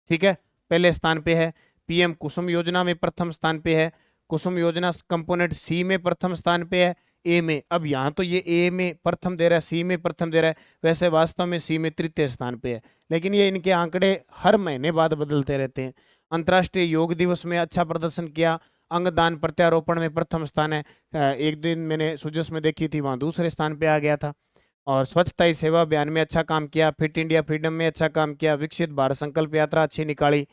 ठीक है, पहले स्थान पे है। पीएम कुसुम योजना में प्रथम स्थान पे है। कुसुम योजना कंपोनेंट सी में प्रथम स्थान पे है, ए में। अब यहाँ तो ये ए में प्रथम दे रहा है, सी में प्रथम दे रहा है, वैसे वास्तव में सी में तृतीय स्थान पे है, लेकिन ये इनके आंकड़े हर महीने बाद बदलते रहते हैं। अंतर्राष्ट्रीय योग दिवस में अच्छा प्रदर्शन किया, अंगदान प्रत्यारोपण में प्रथम स्थान है। एक दिन मैंने सुजस में देखी थी, वहाँ दूसरे स्थान पे आ गया था। और स्वच्छता ही सेवा अभियान में अच्छा काम किया, फिट इंडिया फ्रीडम में अच्छा काम किया, विकसित भारत संकल्प यात्रा अच्छी निकाली,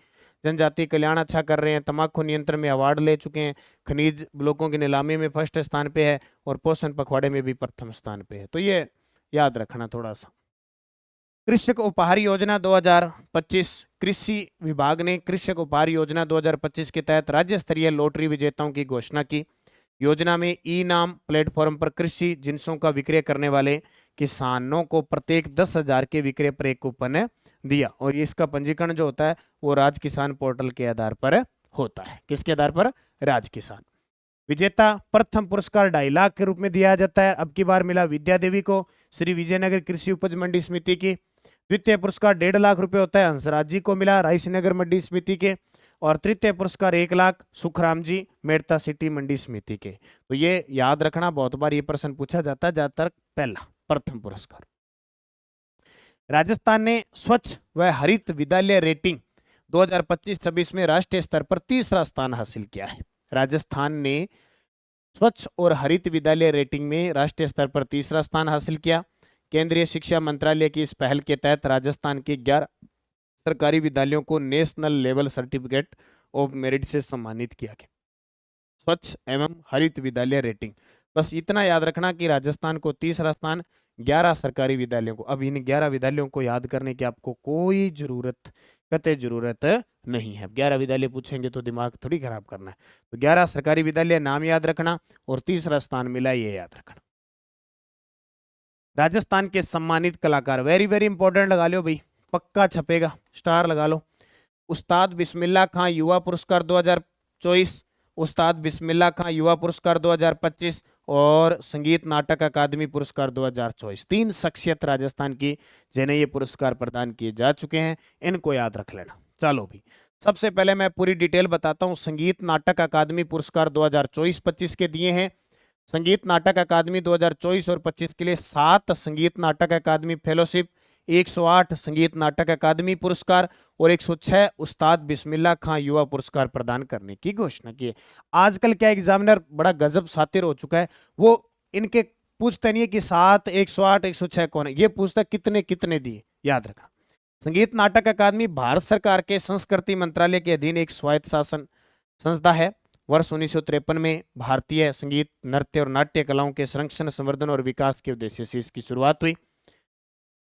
जनजाति कल्याण अच्छा कर रहे हैं, तंबाकू नियंत्रण में अवार्ड ले चुके हैं, खनिज ब्लॉकों की नीलामी में फर्स्ट स्थान पे है, और पोषण पखवाड़े में भी प्रथम स्थान पे है। तो ये याद रखना थोड़ा सा। कृषक उपहार योजना 2025, कृषि विभाग ने कृषक उपहार योजना 2025 के तहत राज्य स्तरीय लॉटरी विजेताओं की घोषणा की। योजना में ई नाम प्लेटफॉर्म पर कृषि जिन्सों का विक्रय करने वाले किसानों को प्रत्येक 10,000 के विक्रय पर एक कूपन दिया, और इसका पंजीकरण जो होता है वो राज किसान पोर्टल के आधार पर होता है। किसके आधार पर? राज किसान। विजेता प्रथम पुरस्कार 2.5 लाख के रूप में दिया जाता है। अब की बार मिला विद्या देवी को, श्री विजयनगर कृषि उपज मंडी समिति की। द्वितीय पुरस्कार 1.5 लाख रुपए होता है, हंसराज जी को मिला, रायसीनगर मंडी समिति के। और तृतीय पुरस्कार 1 लाख सुखराम जी, मेड़ता सिटी मंडी समिति के। तो ये याद रखना, बहुत बार ये प्रश्न पूछा जाता है, ज्यादातर पहला प्रथम पुरस्कार। राजस्थान ने स्वच्छ व हरित विद्यालय रेटिंग 2025-26 में राष्ट्रीय स्तर पर तीसरा स्थान हासिल किया है। राजस्थान ने स्वच्छ और हरित विद्यालय रेटिंग में राष्ट्रीय स्तर पर तीसरा स्थान हासिल किया। केंद्रीय शिक्षा मंत्रालय की इस पहल के तहत राजस्थान के 11 सरकारी विद्यालयों को national level certificate of merit से सम्मानित किया गया। स्वच्छ एवं हरित विद्यालय रेटिंग, बस इतना याद रखना कि राजस्थान को तीसरा स्थान, 11 सरकारी विद्यालयों को। अब इन 11 विद्यालयों को याद करने की आपको कोई कतई जरूरत नहीं है। 11 विद्यालय पूछेंगे तो दिमाग थोड़ी खराब करना है। तो 11 सरकारी विद्यालय नाम याद रखना, और तीसरा स्थान मिला ये याद रखना। राजस्थान के सम्मानित कलाकार, वेरी वेरी इंपॉर्टेंट, लगा लो भाई, पक्का छपेगा, स्टार लगा लो। उस्ताद बिस्मिल्लाह खां युवा पुरस्कार 2024, उस्ताद बिस्मिल्लाह खां युवा पुरस्कार 2025 और संगीत नाटक अकादमी पुरस्कार 2024। 3 शख्सियत राजस्थान की जिन्हें ये पुरस्कार प्रदान किए जा चुके हैं, इनको याद रख लेना। चलो भी, सबसे पहले मैं पूरी डिटेल बताता हूँ। संगीत नाटक अकादमी पुरस्कार 2024-25 के दिए हैं। संगीत नाटक अकादमी 2024 और 25 के लिए 7 संगीत नाटक अकादमी फेलोशिप, 108 संगीत नाटक अकादमी पुरस्कार और 106 उस्ताद बिस्मिल्लाह खां युवा पुरस्कार प्रदान करने की घोषणा की है। आजकल क्या एग्जामिनर बड़ा गजब सातिर हो चुका है, वो इनके पूछते नहीं है कि 7, 108, 106 कौन है, ये पूछता कितने कितने दिए, याद रखना। संगीत नाटक अकादमी भारत सरकार के संस्कृति मंत्रालय के अधीन एक स्वायत्त शासन संस्था है। वर्ष 1953 में भारतीय संगीत, नृत्य और नाट्य कलाओं के संरक्षण, संवर्धन और विकास के उद्देश्य से इसकी शुरुआत हुई।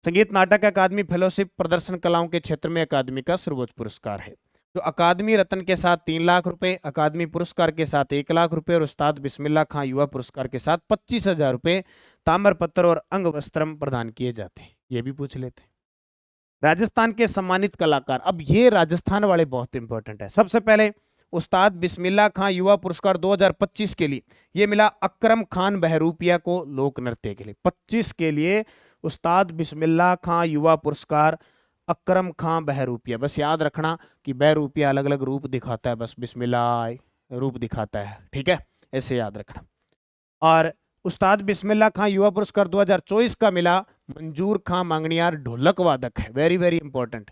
संगीत नाटक अकादमी फेलोशिप प्रदर्शन कलाओं के क्षेत्र में अकादमी का सर्वोच्च पुरस्कार है। तो अकादमी रत्न के साथ 3 लाख रुपए, अकादमी पुरस्कार के साथ 1 लाख रुपए और उस्ताद बिस्मिल्लाह खां युवा पुरस्कार के साथ 25,000 रुपए, ताम्रपत्र और अंग वस्त्रम प्रदान किए जाते हैं। ये भी पूछ लेते हैं। राजस्थान के सम्मानित कलाकार, अब ये राजस्थान वाले बहुत इंपॉर्टेंट है। सबसे पहले उस्ताद बिस्मिल्लाह खां युवा पुरस्कार 2025 के लिए ये मिला अकरम खान बहरूपिया को, लोक नृत्य के लिए। 25 के लिए उस्ताद बिस्मिल्लाह खां युवा पुरस्कार अकरम खां बहरूपिया। बस याद रखना कि बहरूपिया अलग अलग रूप दिखाता है, बस बिस्मिल्लाह रूप दिखाता है, ठीक है, ऐसे याद रखना। और उस्ताद बिस्मिल्लाह खां युवा पुरस्कार 2024 का मिला मंजूर खां मांगणियार, ढोलक वादक है, वेरी वेरी इंपॉर्टेंट,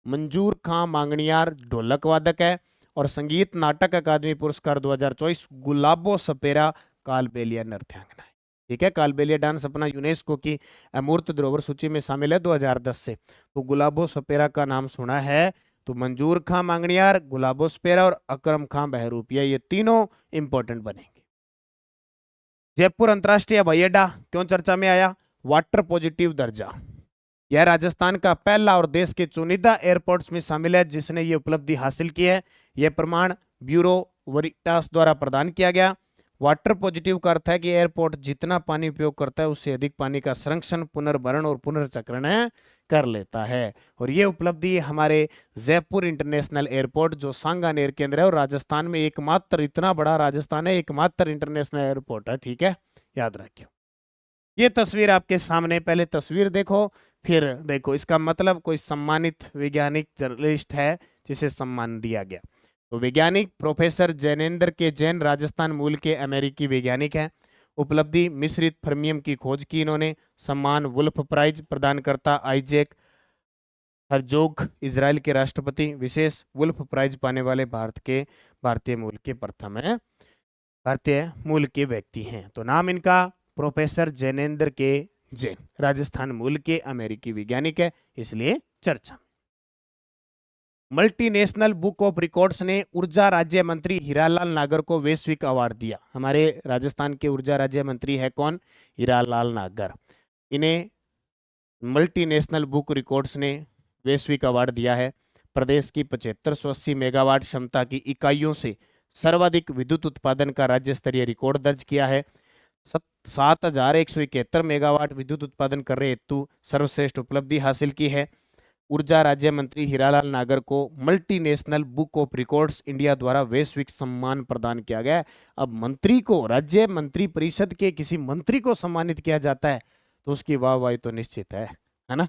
मंजूर खां मांगणियार ढोलक वादक है। और संगीत नाटक अकादमी पुरस्कार 2024 गुलाबो सपेरा कालबेलिया नृत्यांगना है। ठीक है, कालबेलिया डांस अपना यूनेस्को की अमूर्त धरोहर सूची में शामिल है 2010 से। तो गुलाबो सपेरा का नाम सुना है, तो मंजूर खां मांगणियार, गुलाबो सपेरा और अकरम खां बहरूपिया, ये तीनों इंपॉर्टेंट बनेंगे। जयपुर अंतरराष्ट्रीय हवाई अड्डा क्यों चर्चा में आया? वाटर पॉजिटिव दर्जा। यह राजस्थान का पहला और देश के चुनिंदा एयरपोर्ट्स में शामिल है जिसने ये उपलब्धि हासिल की है। यह प्रमाण ब्यूरो वरिटास द्वारा प्रदान किया गया। वाटर पॉजिटिव का अर्थ है कि एयरपोर्ट जितना पानी उपयोग करता है उससे अधिक पानी का संरक्षण, पुनर्भरण और पुनर्चक्रण कर लेता है। और ये उपलब्धि हमारे जयपुर इंटरनेशनल एयरपोर्ट जो सांगानेर केंद्र है, और राजस्थान में एकमात्र, इतना बड़ा राजस्थान है, एकमात्र इंटरनेशनल एयरपोर्ट है। ठीक है, याद रखियो। ये तस्वीर आपके सामने, पहले तस्वीर देखो फिर देखो इसका मतलब कोई सम्मानित वैज्ञानिक जर्नलिस्ट है जिसे सम्मान दिया गया। तो वैज्ञानिक प्रोफेसर जैनेंद्र के जैन राजस्थान मूल के अमेरिकी वैज्ञानिक हैं। उपलब्धि मिश्रित फर्मियम की खोज की इन्होंने। सम्मान वुल्फ प्राइज प्रदानकर्ता आइजैक हर्जोग इजराइल के राष्ट्रपति। विशेष वुल्फ प्राइज पाने वाले भारतीय मूल के प्रथम है, भारतीय मूल के व्यक्ति हैं। तो नाम इनका प्रोफेसर जैनेंद्र के जैन, राजस्थान मूल के अमेरिकी वैज्ञानिक है, इसलिए चर्चा। मल्टीनेशनल बुक ऑफ रिकॉर्ड्स ने ऊर्जा राज्य मंत्री हीरालाल नागर को वैश्विक अवार्ड दिया। हमारे राजस्थान के ऊर्जा राज्य मंत्री है कौन? हीरालाल नागर। इन्हें मल्टीनेशनल बुक रिकॉर्ड्स ने वैश्विक अवार्ड दिया है। प्रदेश की 7580 मेगावाट क्षमता की इकाइयों से सर्वाधिक विद्युत उत्पादन का राज्य स्तरीय रिकॉर्ड दर्ज किया है। 7171 मेगावाट विद्युत उत्पादन कर रहे हेतु सर्वश्रेष्ठ उपलब्धि हासिल की है। ऊर्जा राज्य मंत्री हीरालाल नागर को multinational book of records India द्वारा वैश्विक सम्मान प्रदान किया गया है। अब मंत्री को, राज्य मंत्री परिषद के किसी मंत्री को सम्मानित किया जाता है तो उसकी वाहवाही तो निश्चित है ना?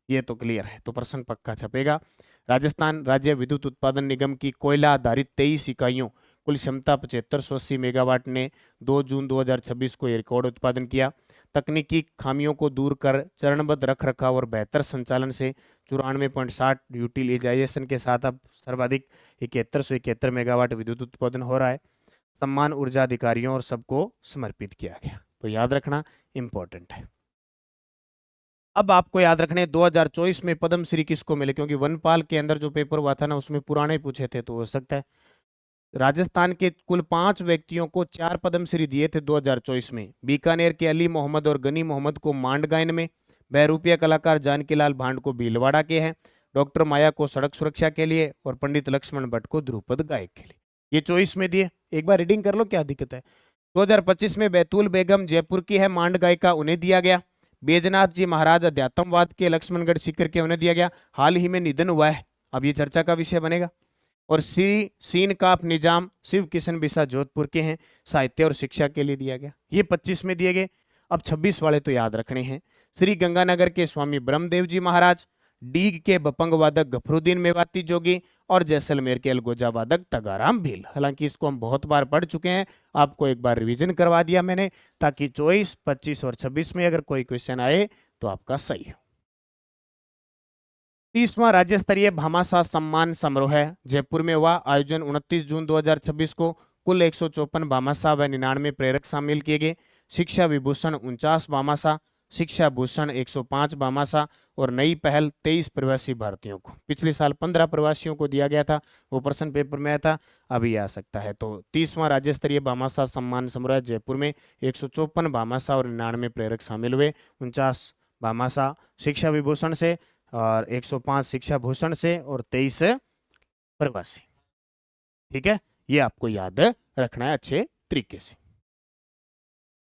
ये तो क्लियर है, तो प्रश्न पक्का छपेगा। राजस्थान राज्य विद्युत उत्पादन निगम की कोयला आधारित 23 इकाइयों कुल क्षमता 7580 मेगावाट ने 2 जून 2026 को यह रिकॉर्ड उत्पादन किया। तकनीकी खामियों को दूर कर चरणबद्ध रखरखाव और बेहतर संचालन से 94.60 यूटिलाइजेशन के साथ अब सर्वाधिक 7171 मेगावाट विद्युत उत्पादन हो रहा है। सम्मान ऊर्जा अधिकारियों और सबको समर्पित किया गया। तो याद रखना इंपॉर्टेंट है। अब आपको याद रखने 2024 में पद्म श्री किसको मिले, क्योंकि वनपाल के अंदर जो पेपर हुआ था ना उसमें पुराने पूछे थे, तो हो सकता है। राजस्थान के कुल 5 व्यक्तियों को 4 पद्मश्री दिए थे 2024 में। बीकानेर के अली मोहम्मद और गनी मोहम्मद को मांड गायन में, बहरूपिया कलाकार जानकीलाल भांड को भीलवाड़ा के हैं, डॉक्टर माया को सड़क सुरक्षा के लिए और पंडित लक्ष्मण भट्ट को ध्रुपद गायक के लिए। ये 24 में दिए, एक बार रीडिंग कर लो क्या दिक्कत है। 2025 में बैतूल बेगम जयपुर की है मांड गायिका, उन्हें दिया गया। बैजनाथ जी महाराज अध्यात्मवाद के लक्ष्मणगढ़ सीकर के, उन्हें दिया गया। हाल ही में निधन हुआ है, अब ये चर्चा का विषय बनेगा। और श्री सीन काप निजाम शिव किशन बिसा जोधपुर के हैं, साहित्य और शिक्षा के लिए दिया गया। ये 25 में दिए गए। अब 26 वाले तो याद रखने हैं। श्री गंगानगर के स्वामी ब्रह्मदेव जी महाराज, डीग के बपंग वादक गफरुद्दीन मेवाती जोगी और जैसलमेर के अलगोजा वादक तगाराम भील। हालांकि इसको हम बहुत बार पढ़ चुके हैं, आपको एक बार रिवीजन करवा दिया मैंने, ताकि 24, 25 और 26 में अगर कोई क्वेश्चन आए तो आपका सही हो। 30वां राज्य स्तरीय भामाशाह सम्मान समारोह है जयपुर में हुआ। आयोजन 29 जून 2026 को। कुल 154 भामाशाह व 99 प्रेरक शामिल किए गए। शिक्षा विभूषण 49 भामाशाह, शिक्षा भूषण 105 भामाशाह और नई पहल 23 प्रवासी भारतीयों को। पिछले साल 15 प्रवासियों को दिया गया था, वो प्रश्न पेपर में आया था, अभी आ सकता है। तो 30वां राज्य स्तरीय भामाशाह सम्मान समारोह जयपुर में 154 भामाशाह और 99 प्रेरक शामिल हुए। 49 भामाशाह शिक्षा विभूषण से और 105 शिक्षा भूषण से और 23 प्रवासी। ठीक है, ये आपको याद रखना है अच्छे तरीके से।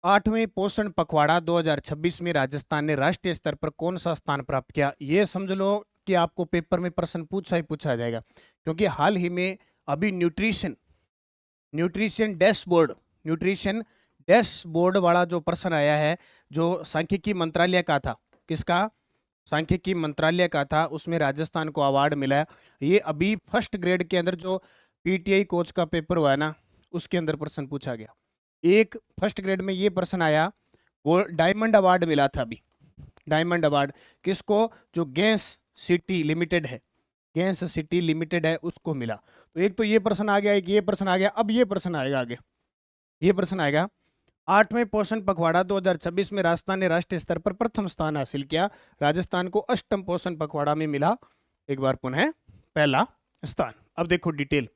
8वें पोषण पखवाड़ा 2026 में राजस्थान ने राष्ट्रीय स्तर पर कौन सा स्थान प्राप्त किया? ये समझ लो कि आपको पेपर में प्रश्न पूछा जाएगा, क्योंकि हाल ही में अभी न्यूट्रिशन डैशबोर्ड वाला जो प्रश्न आया है, जो सांख्यिकी मंत्रालय का था, किसका? सांख्यिकी मंत्रालय का था, उसमें राजस्थान को अवार्ड मिला है। ये अभी फर्स्ट ग्रेड के अंदर जो पीटीआई कोच का पेपर हुआ है ना, उसके अंदर प्रश्न पूछा गया। एक फर्स्ट ग्रेड में ये प्रश्न आया, वो डायमंड अवार्ड मिला था अभी। डायमंड अवार्ड किसको? जो गैस सिटी लिमिटेड है उसको मिला। तो एक तो ये प्रश्न आ गया, एक ये प्रश्न आ गया। अब ये प्रश्न आएगा आगे, ये प्रश्न आएगा 8वें पोषण पखवाड़ा 2026 में राजस्थान ने राष्ट्रीय स्तर पर प्रथम स्थान हासिल किया। राजस्थान को अष्टम पोषण पखवाड़ा में मिला एक बार पुनः पहला स्थान। अब देखो डिटेल।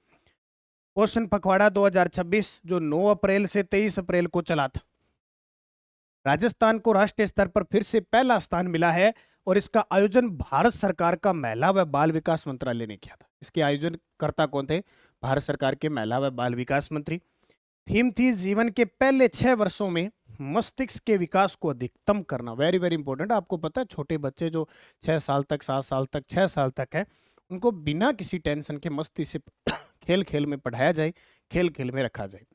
पोषण पखवाड़ा 2026 जो 9 अप्रैल से 23 अप्रैल को चला था, राजस्थान को राष्ट्रीय स्तर पर फिर से पहला स्थान मिला है और इसका आयोजन भारत सरकार का महिला व बाल विकास मंत्रालय ने किया था। इसके आयोजनकर्ता कौन थे? भारत सरकार के महिला व बाल विकास मंत्री। थीम थी जीवन के पहले 6 वर्षों में मस्तिष्क के विकास को अधिकतम करना। Very very important. आपको पता है छोटे बच्चे जो 6 साल तक, 7 साल तक, 6 साल तक है, उनको बिना किसी टेंशन के मस्ती से खेल खेल में पढ़ाया जाए, खेल खेल में रखा जाए।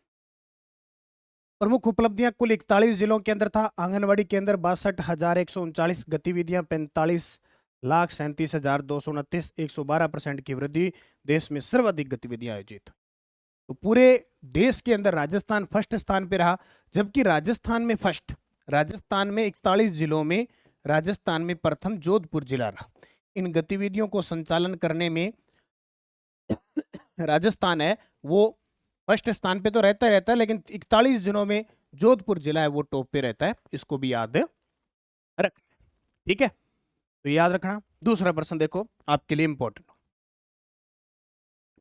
प्रमुख उपलब्धियां कुल 41 जिलों के अंदर था। आंगनवाड़ी के अंदर 62,139 गतिविधियां, 45,37,229, 112% की वृद्धि, देश में सर्वाधिक गतिविधियां आयोजित। तो पूरे देश के अंदर राजस्थान फर्स्ट स्थान पे रहा, जबकि राजस्थान में 41 जिलों में राजस्थान में प्रथम जोधपुर जिला रहा। इन गतिविधियों को संचालन करने में राजस्थान है वो फर्स्ट स्थान पे तो रहता है, लेकिन 41 जिलों में जोधपुर जिला है वो टॉप पे रहता है। इसको भी याद रख, ठीक है? तो याद रखना। दूसरा प्रश्न देखो आपके लिए इंपॉर्टेंट।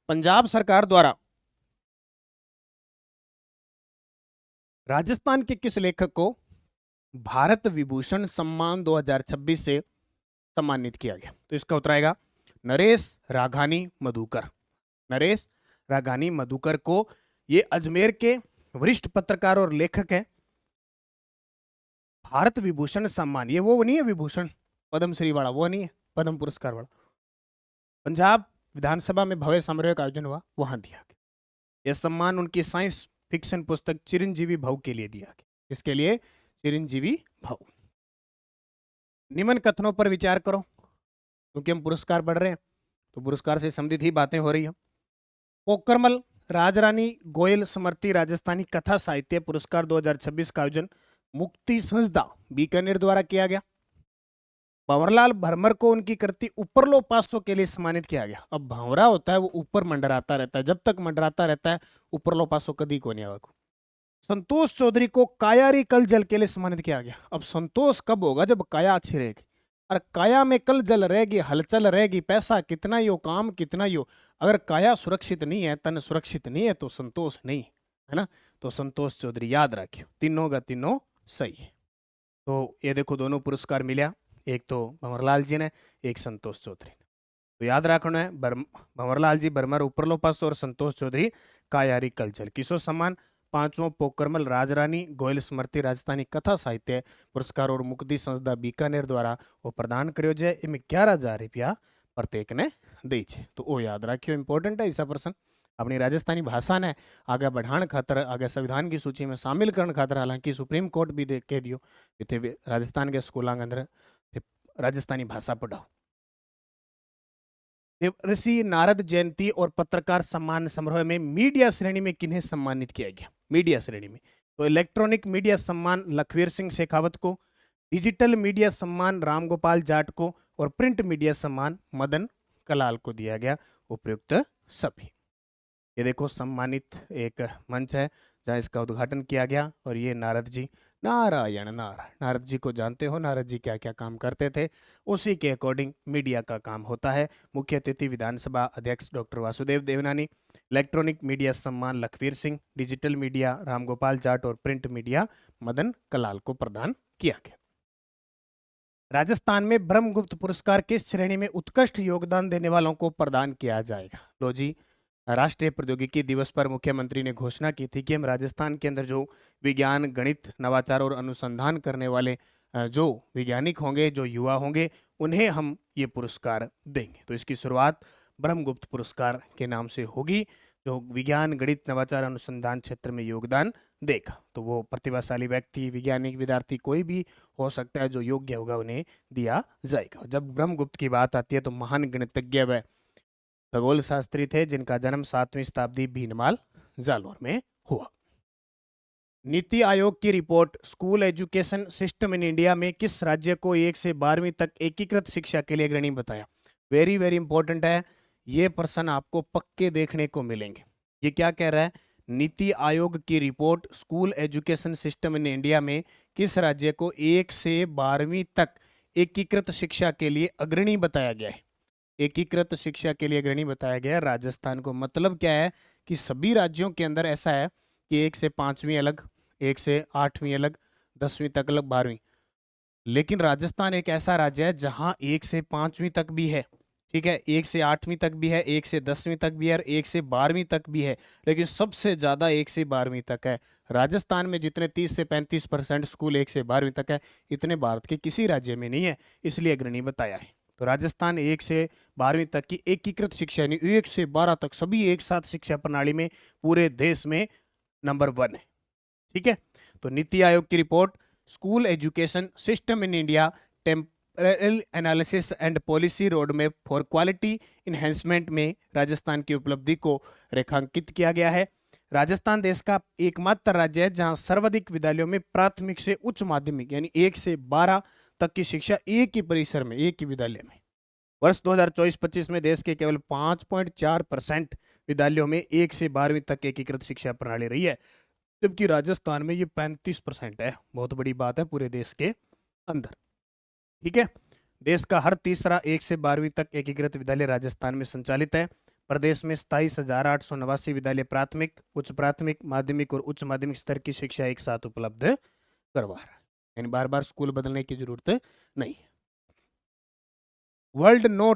पंजाब सरकार द्वारा राजस्थान के किस लेखक को भारत विभूषण सम्मान 2026 से सम्मानित किया गया? तो इसका उत्तर आएगा नरेश राघानी मधुकर। नरेश राघानी मधुकर को, ये अजमेर के वरिष्ठ पत्रकार और लेखक हैं। भारत विभूषण सम्मान, ये वो नहीं है विभूषण पद्मश्री वाला, वो नहीं है पद्म पुरस्कार वाला। पंजाब विधानसभा में भव्य समारोह का आयोजन हुआ, वहां दिया गया। यह सम्मान उनकी साइंस फिक्शन पुस्तक चिरंजीवी भव के लिए दिया गया। इसके लिए चिरंजीवी भव। निम्न कथनों पर विचार करो, क्योंकि हम पुरस्कार बढ़ रहे हैं तो पुरस्कार से संबंधित ही बातें हो रही हैं। पोकरमल राजरानी गोयल स्मृति राजस्थानी कथा साहित्य पुरस्कार 2026 का आयोजन मुक्ति संस्था बीकानेर द्वारा किया गया। भंवरलाल भरमर को उनकी कृति उपरलो पासों के लिए सम्मानित किया गया। अब भंवरा होता है वो ऊपर मंडराता रहता है, जब तक मंडराता रहता है उपरलो पासों कभी को नहीं आवा। संतोष चौधरी को कायारी कल जल के लिए सम्मानित किया गया। अब संतोष कब होगा? जब काया अच्छी रहेगी, और काया में कल जल रहेगी, हलचल रहेगी, पैसा कितना ही हो, काम कितना ही हो, अगर काया सुरक्षित नहीं है, तन सुरक्षित नहीं है, तो संतोष नहीं है ना। तो संतोष चौधरी याद रखियो, तीनों का तीनों सही है। तो ये देखो दोनों पुरस्कार मिला, एक तो भंवरलाल जी ने, एक संतोष चौधरी ने। तो याद रखना है भंवरलाल जी बर्मर उपरलो पासो और संतोष चौधरी कायारी कलचल। किसो सम्मान? 5वां पोकरमल राजरानी गोयल स्मृति राजस्थानी कथा साहित्य पुरस्कार और मुक्ति संस्था बीकानेर द्वारा वो प्रदान करो जाए। इनमें 11,000 रुपया प्रत्येक ने दी छे। तो वो याद रखियो, इंपॉर्टेंट है ऐसा प्रश्न। अपनी राजस्थानी भाषा ने आगे बढ़ाने खातर, आगे संविधान की सूची में शामिल करने खातर, हालांकि सुप्रीम कोर्ट भी कह दियो इतने राजस्थान के स्कूलों के अंदर राजस्थानी भाषा पढ़ाओ। ऋषि नारद जयंती और पत्रकार सम्मान समारोह में मीडिया श्रेणी में किन्हें सम्मानित किया गया? मीडिया श्रेणी में तो इलेक्ट्रॉनिक मीडिया सम्मान लखवीर सिंह शेखावत को, डिजिटल मीडिया सम्मान रामगोपाल जाट को और प्रिंट मीडिया सम्मान मदन कलाल को दिया गया। उपयुक्त सभी। ये देखो सम्मानित एक मंच है जहाँ इसका उद्घाटन किया गया, और ये नारद जी, नारायण नारायण। नारद जी को जानते हो, नारद जी क्या क्या काम करते थे, उसी के अकॉर्डिंग मीडिया का काम होता है। मुख्य अतिथि विधानसभा अध्यक्ष doctor Vasudev Devnani, electronic media सम्मान लखवीर सिंह, डिजिटल मीडिया रामगोपाल जाट और प्रिंट मीडिया मदन कलाल को प्रदान किया गया। राजस्थान में ब्रह्मगुप्त पुरस्कार किस श्रेणी में उत्कृष्ट योगदान देने वालों को प्रदान किया जाएगा? लो जी, राष्ट्रीय प्रौद्योगिकी दिवस पर मुख्यमंत्री ने घोषणा की थी कि हम राजस्थान के अंदर जो विज्ञान, गणित, नवाचार और अनुसंधान करने वाले जो वैज्ञानिक होंगे, जो युवा होंगे, उन्हें हम ये पुरस्कार देंगे। तो इसकी शुरुआत ब्रह्मगुप्त पुरस्कार के नाम से होगी। जो विज्ञान, गणित, नवाचार, अनुसंधान क्षेत्र में योगदान देगा, तो वो प्रतिभाशाली व्यक्ति, वैज्ञानिक, विद्यार्थी कोई भी हो सकता है, जो योग्य होगा उन्हें दिया जाएगा। जब ब्रह्मगुप्त की बात आती है तो महान गणितज्ञ व खगोल शास्त्री थे जिनका जन्म 7वीं शताब्दी भीनमाल जालौर में हुआ। नीति आयोग की report school education system in India में किस राज्य को 1 से 12वीं तक एकीकृत शिक्षा के लिए अग्रणी बताया? वेरी वेरी इंपॉर्टेंट है, ये प्रश्न आपको पक्के देखने को मिलेंगे। ये क्या कह रहा है? नीति आयोग की report school education system in India में किस राज्य को 1 से 12वीं तक एकीकृत शिक्षा के लिए अग्रणी बताया गया है? एकीकृत शिक्षा के लिए अग्रणी बताया गया है राजस्थान को। मतलब क्या है कि सभी राज्यों के अंदर ऐसा है कि 1 से 5वीं अलग, 1 से 8वीं अलग, 10वीं तक अलग, 12वीं। लेकिन राजस्थान एक ऐसा राज्य है जहां 1 से 5वीं तक भी है, ठीक है, 1 से 8वीं तक भी है, 1 से 10वीं तक भी है और 1 से 12वीं तक भी है। लेकिन सबसे ज्यादा 1 से 12वीं तक है राजस्थान में। जितने 30 से 35% स्कूल 1 से 12वीं तक है, इतने भारत के किसी राज्य में नहीं है, इसलिए अग्रणी बताया है। तो राजस्थान 1 से 12वीं तक की एकीकृत शिक्षा यानी 1 से 12 तक सभी एक साथ शिक्षा प्रणाली में पूरे देश में नंबर 1 है। ठीक है, तो नीति आयोग की report school education system in India temporal analysis and policy road map for quality enhancement में राजस्थान की उपलब्धि को रेखांकित किया गया है। राजस्थान देश का एकमात्र राज्य है जहां सर्वाधिक विद्यालयों में प्राथमिक से उच्च माध्यमिक यानी 1 से 12 तक की शिक्षा एक ही परिसर में, एक ही विद्यालय में। वर्ष 2024-25 में देश के केवल 5.4% विद्यालयों में 1 से 12वीं तक एकीकृत शिक्षा प्रणाली रही है, जबकि राजस्थान में ये 35% है। बहुत बड़ी बात है पूरे देश के अंदर। ठीक है, देश का हर तीसरा 1 से 12वीं तक एकीकृत विद्यालय राजस्थान में संचालित है। प्रदेश में 27,889 विद्यालय प्राथमिक, उच्च प्राथमिक, माध्यमिक और उच्च माध्यमिक स्तर की शिक्षा एक साथ उपलब्ध करवा रहा है, यानी बार बार स्कूल बदलने की जरूरत नहीं है। World no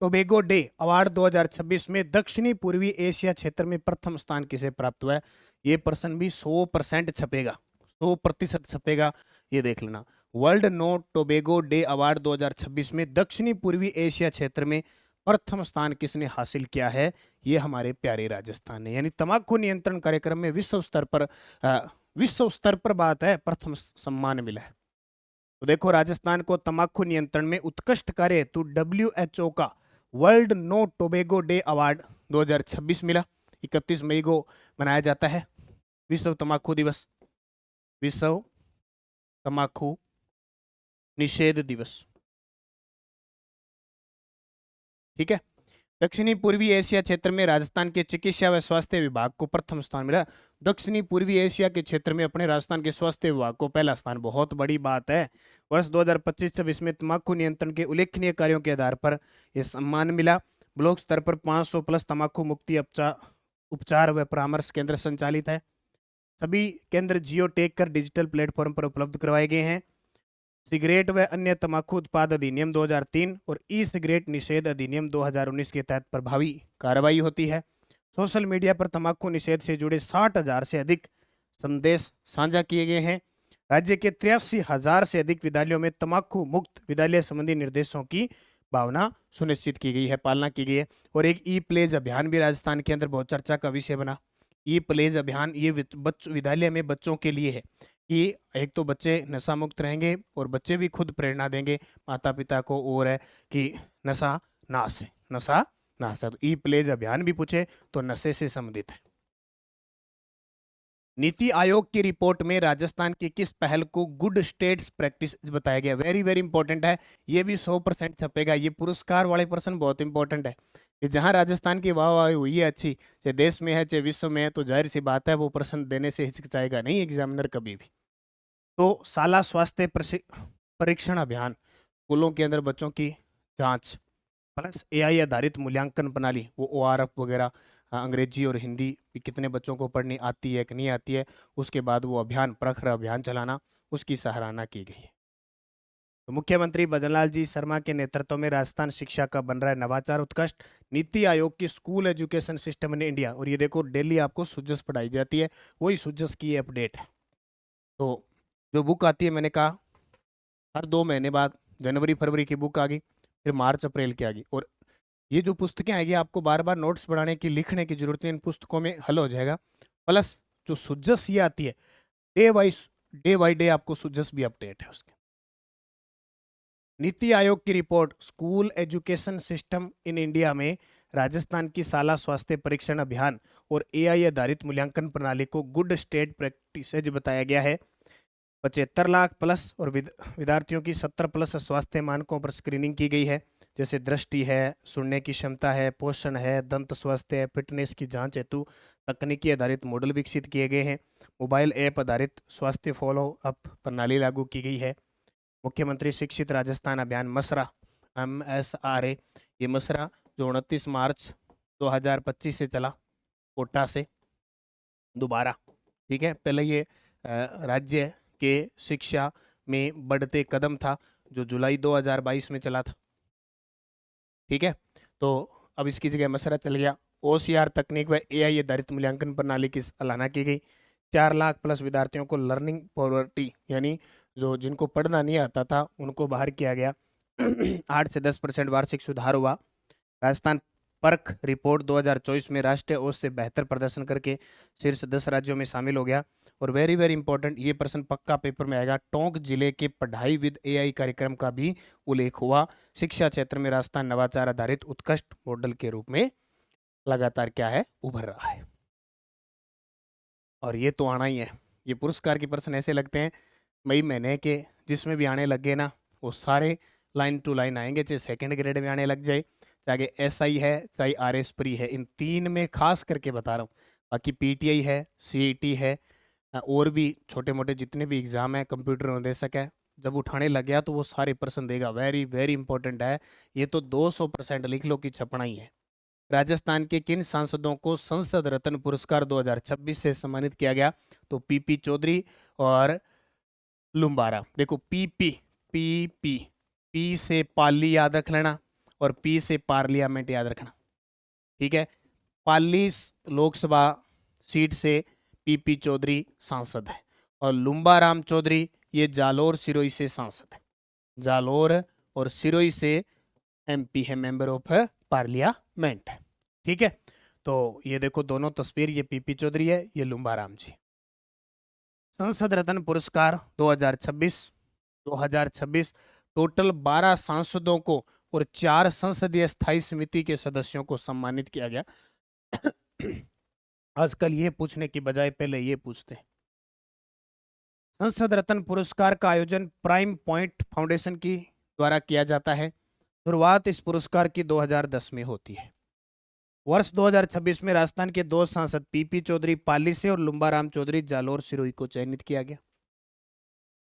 tobacco day award 2026 में दक्षिणी पूर्वी एशिया क्षेत्र में प्रथम स्थान किसे प्राप्त हुआ है? ये प्रश्न भी 100% छपेगा, 100% छपेगा, ये देख लेना। World no tobacco day award 2026 में दक्षिणी पूर्वी एशिया क्षेत्र में प्रथम स्थान किसने हासिल किया है? ये हमारे प्यारे राजस्थान ने। यानी तंबाकू नियंत्रण कार्यक्रम में विश्व स्तर पर बात है, प्रथम सम्मान मिला है। तो देखो, राजस्थान को तंबाकू नियंत्रण में उत्कृष्ट कार्य हेतु WHO का world no tobacco day award 2026 मिला। 31 मई को मनाया जाता है विश्व तंबाकू दिवस, विश्व तंबाकू निषेध दिवस। ठीक है, दक्षिणी पूर्वी एशिया क्षेत्र में राजस्थान के चिकित्सा व स्वास्थ्य विभाग को प्रथम स्थान मिला। दक्षिणी पूर्वी एशिया के क्षेत्र में अपने राजस्थान के स्वास्थ्य विभाग को पहला स्थान, बहुत बड़ी बात है। वर्ष 2025-26 में तंबाकू नियंत्रण के उल्लेखनीय कार्यों के आधार पर यह सम्मान मिला। ब्लॉक स्तर पर 500 प्लस तंबाकू मुक्ति उपचार व परामर्श केंद्र संचालित है। सभी केंद्र जियो टेक कर डिजिटल प्लेटफॉर्म पर उपलब्ध करवाए गए हैं। सिगरेट व अन्य तंबाकू उत्पाद अधिनियम 2003 और ई सिगरेट निषेध अधिनियम 2019 के तहत प्रभावी कार्रवाई होती है। सोशल मीडिया पर तंबाकू निषेध से जुड़े 60,000 से अधिक संदेश साझा किए गए हैं। राज्य के 83,000 से अधिक विद्यालयों में तंबाकू मुक्त विद्यालय संबंधी निर्देशों की भावना सुनिश्चित की गई है, पालना की गई है। और एक ई प्लेज अभियान भी राजस्थान के अंदर बहुत चर्चा का विषय बना। ई प्लेज अभियान ये विद्यालय में बच्चों के लिए है कि एक तो बच्चे नशा मुक्त रहेंगे और बच्चे भी खुद प्रेरणा देंगे माता पिता को, और है कि नशा नाश है, नशा नाश है। तो ई प्लेज अभियान भी पूछे तो नशे से संबंधित है। नीति आयोग की रिपोर्ट में राजस्थान की किस पहल को गुड स्टेट्स प्रैक्टिस बताया गया? वेरी वेरी इंपॉर्टेंट है, ये भी 100% छपेगा। ये पुरस्कार वाले प्रश्न बहुत इंपॉर्टेंट है कि जहां राजस्थान की वाहवाही हुई है अच्छी, चाहे देश में है चाहे विश्व में है, तो जाहिर सी बात है वो प्रश्न देने से हिचकिचाएगा नहीं एग्जामिनर कभी भी। तो शाला स्वास्थ्य परीक्षण अभियान, स्कूलों के अंदर बच्चों की जांच, प्लस AI आधारित मूल्यांकन प्रणाली, वो ORF वगैरह, अंग्रेजी और हिंदी कितने बच्चों को पढ़नी आती है कि नहीं आती है, उसके बाद वो अभियान प्रखर अभियान चलाना, उसकी सराहना की गई है। तो मुख्यमंत्री भजनलाल जी शर्मा के नेतृत्व में राजस्थान शिक्षा का बन रहा है नवाचार उत्कृष्ट। नीति आयोग की school education system in India, और ये देखो डेली आपको सुजस पढ़ाई जाती है, वही सुजस की अपडेट है। तो जो बुक आती है, मैंने कहा हर 2 महीने बाद जनवरी फरवरी की बुक आ गई, फिर मार्च अप्रैल की आ गई। और ये जो पुस्तकें आएगी आपको बार बार नोट्स बनाने की, लिखने की जरूरत नहीं, इन पुस्तकों में हल हो जाएगा। प्लस जो सुजस ये आती है डे बाई डे आपको सुजस भी अपडेट है उसके। नीति आयोग की report school education system in India में राजस्थान की शाला स्वास्थ्य परीक्षण अभियान और AI आधारित मूल्यांकन प्रणाली को गुड स्टेट प्रैक्टिसेज बताया गया है। 75 लाख प्लस और विद्यार्थियों की 70 प्लस स्वास्थ्य मानकों पर स्क्रीनिंग की गई है, जैसे दृष्टि है, सुनने की क्षमता है, पोषण है, दंत स्वास्थ्य है, फिटनेस की जांच हेतु तकनीकी आधारित मॉडल विकसित किए गए हैं। मोबाइल ऐप आधारित स्वास्थ्य फॉलो अप प्रणाली लागू की गई है। मुख्यमंत्री शिक्षित राजस्थान अभियान मसरा MSRA, ये मसरा जो 29 मार्च 2025 से चला कोटा से दोबारा। ठीक है, पहले ये राज्य के शिक्षा में बढ़ते कदम था जो जुलाई 2022 में चला था। ठीक है, तो अब इसकी जगह मसरा चल गया। OCR तकनीक व AI आधारित मूल्यांकन प्रणाली की सराहना की गई। 4 लाख प्लस विद्यार्थियों को लर्निंग पॉवर्टी यानी जो जिनको पढ़ना नहीं आता था उनको बाहर किया गया। 8 से 10% वार्षिक सुधार हुआ। राजस्थान परख रिपोर्ट 2024 में राष्ट्रीय औसत से बेहतर प्रदर्शन करके शीर्ष 10 राज्यों में शामिल हो गया। और वेरी वेरी इंपॉर्टेंट, ये प्रश्न पक्का पेपर में आएगा, टोंक जिले के पढ़ाई विद AI कार्यक्रम का भी उल्लेख हुआ। शिक्षा क्षेत्र में राजस्थान नवाचार आधारित उत्कृष्ट मॉडल के रूप में लगातार क्या है, उभर रहा है। और ये तो आना ही है। ये पुरस्कार के प्रश्न ऐसे लगते हैं मई महीने के, जिसमें भी आने लगे ना वो सारे लाइन टू लाइन आएंगे, चाहे सेकंड ग्रेड में आने लग जाए, चाहे SI है, चाहे RS प्री है। इन तीन में खास करके बता रहा हूँ। बाकी PTI है, CET है, और भी छोटे मोटे जितने भी एग्जाम है, कंप्यूटर अनुदेशक है, जब उठाने लग गया तो वो सारे प्रश्न देगा। वेरी वेरी इंपॉर्टेंट है ये तो, 200% लिख लो कि छपना ही है। राजस्थान के किन सांसदों को संसद रत्न पुरस्कार 2026 से सम्मानित किया गया? तो PP चौधरी और लुम्बारा। देखो P से पाली याद रख लेना और P से पार्लियामेंट याद रखना। ठीक है, पाली लोकसभा सीट से PP चौधरी सांसद है और लुम्बाराम चौधरी ये जालोर सिरोही से सांसद है। जालोर और सिरोही से MP है, मेंबर ऑफ पार्लियामेंट है। ठीक है, तो ये देखो दोनों तस्वीर, ये PP चौधरी है, ये लुम्बाराम जी। संसद रत्न पुरस्कार 2026 टोटल 12 सांसदों को और 4 संसदीय स्थायी समिति के सदस्यों को सम्मानित किया गया। आजकल ये पूछने की बजाय पहले ये पूछते हैं। संसद रत्न पुरस्कार का आयोजन प्राइम पॉइंट फाउंडेशन की द्वारा किया जाता है। शुरुआत इस पुरस्कार की 2010 में होती है। वर्ष 2026 में राजस्थान के 2 सांसद PP चौधरी पाली से और लुम्बाराम चौधरी जालोर सिरोही को चयनित किया गया।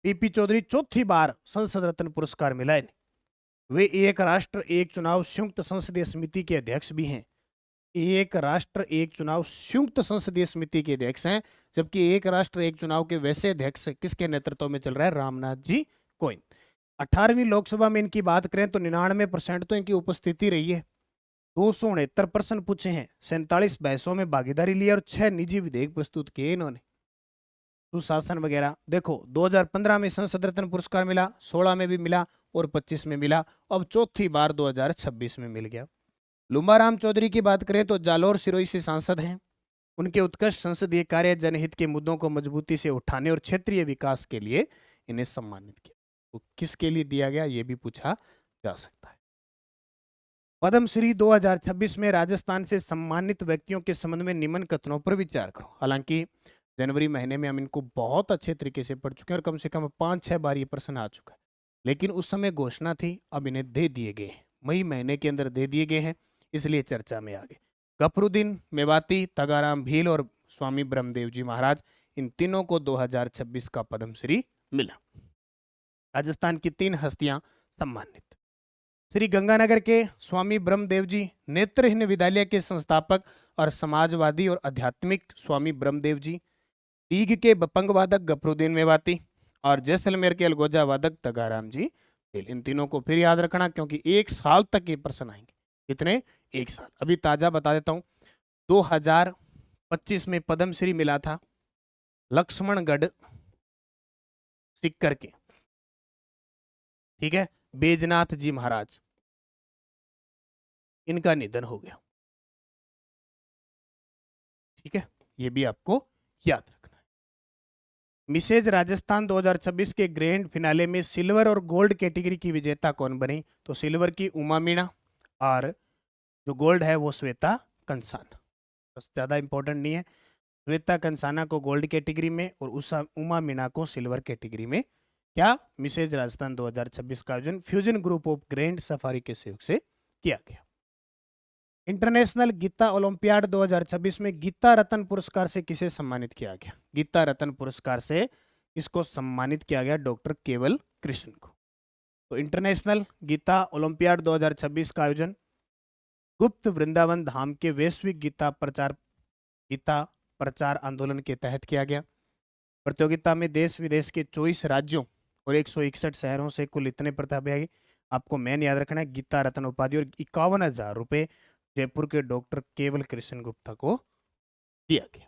PP चौधरी चौथी बार संसद रत्न पुरस्कार मिला है। वे एक राष्ट्र एक चुनाव संयुक्त संसदीय समिति के अध्यक्ष भी हैं। एक राष्ट्र एक चुनाव संयुक्त संसदीय समिति के अध्यक्ष हैं, जबकि एक राष्ट्र एक चुनाव के वैसे अध्यक्ष किसके नेतृत्व में चल रहा है? रामनाथ जी कोविंद। 18वीं लोकसभा में इनकी बात करें तो 99% तो इनकी उपस्थिति रही है। 269 प्रश्न पूछे हैं, 47 बहसों में भागीदारी ली और 6 निजी विधेयक प्रस्तुत किए इन्होंने। सुशासन वगैरह देखो, 2015 में संसद रत्न पुरस्कार मिला, 16 में भी मिला और 25 में मिला, अब चौथी बार 2026 में मिल गया। लुम्बाराम चौधरी की बात करें तो जालोर सिरोही से सांसद हैं। उनके उत्कृष्ट संसदीय कार्य, जनहित के मुद्दों को मजबूती से उठाने और क्षेत्रीय विकास के लिए इन्हें सम्मानित किया। तो किसके लिए दिया गया ये भी पूछा जा सकता है। पद्मश्री 2026 में राजस्थान से सम्मानित व्यक्तियों के संबंध में निम्न कथनों पर विचार करो। हालांकि जनवरी महीने में हम इनको बहुत अच्छे तरीके से पढ़ चुके हैं और कम से कम 5-6 बार ये प्रश्न आ चुका है, लेकिन उस समय घोषणा थी, अब इन्हें दे दिए गए हैं, मई महीने के अंदर दे दिए गए हैं, इसलिए चर्चा में आ गए। गफरुद्दीन मेवाती, तगाराम भील और स्वामी ब्रह्मदेव जी महाराज, इन तीनों को 2026 का पद्मश्री मिला। राजस्थान की 3 हस्तियां सम्मानित। श्री गंगानगर के स्वामी ब्रह्मदेव जी, नेत्रहीन विद्यालय के संस्थापक और समाजवादी और आध्यात्मिक स्वामी ब्रह्मदेव जी, डीग के बपंग वादक गफरुद्दीन मेवाती और जैसलमेर के अलगोजा वादक तगाराम जी। इन तीनों को फिर याद रखना क्योंकि 1 साल तक ये प्रश्न आएंगे। कितने? 1 साल। अभी ताजा बता देता हूं, 2025 में पद्मश्री मिला था लक्ष्मणगढ़ सिक्कर के, ठीक है, बैजनाथ जी महाराज, इनका निधन हो गया। ठीक है, ये भी आपको याद रखना है। मिसेज राजस्थान 2026 के ग्रैंड फिनाले में सिल्वर और गोल्ड कैटेगरी की विजेता कौन बनी? तो सिल्वर की उमा मीणा और जो गोल्ड है वो श्वेता कंसाना। बस ज्यादा इंपॉर्टेंट नहीं है। श्वेता कंसाना को गोल्ड कैटेगरी में और उमा मीणा को सिल्वर कैटेगरी में क्या मिसेज राजस्थान 2026 का आयोजन fusion group of grand safari के सहयोग से किया गया। इंटरनेशनल गीता ओलंपियाड 2026 में गीता रत्न पुरस्कार से किसे सम्मानित किया गया? गीता रत्न पुरस्कार से इसको सम्मानित किया गया डॉक्टर केवल कृष्ण को। तो इंटरनेशनल गीता ओलंपियाड 2026 का आयोजन गुप्त वृंदावन धाम के वैश्विक गीता प्रचार आंदोलन के तहत किया गया। प्रतियोगिता में देश विदेश के 24 राज्यों और 161 शहरों से कुल इतने प्रतिभागी, आपको मेन याद रखना है, गीता रत्न उपाधि और 51,000 रुपए जयपुर के डॉक्टर केवल कृष्ण गुप्ता को दिया गया।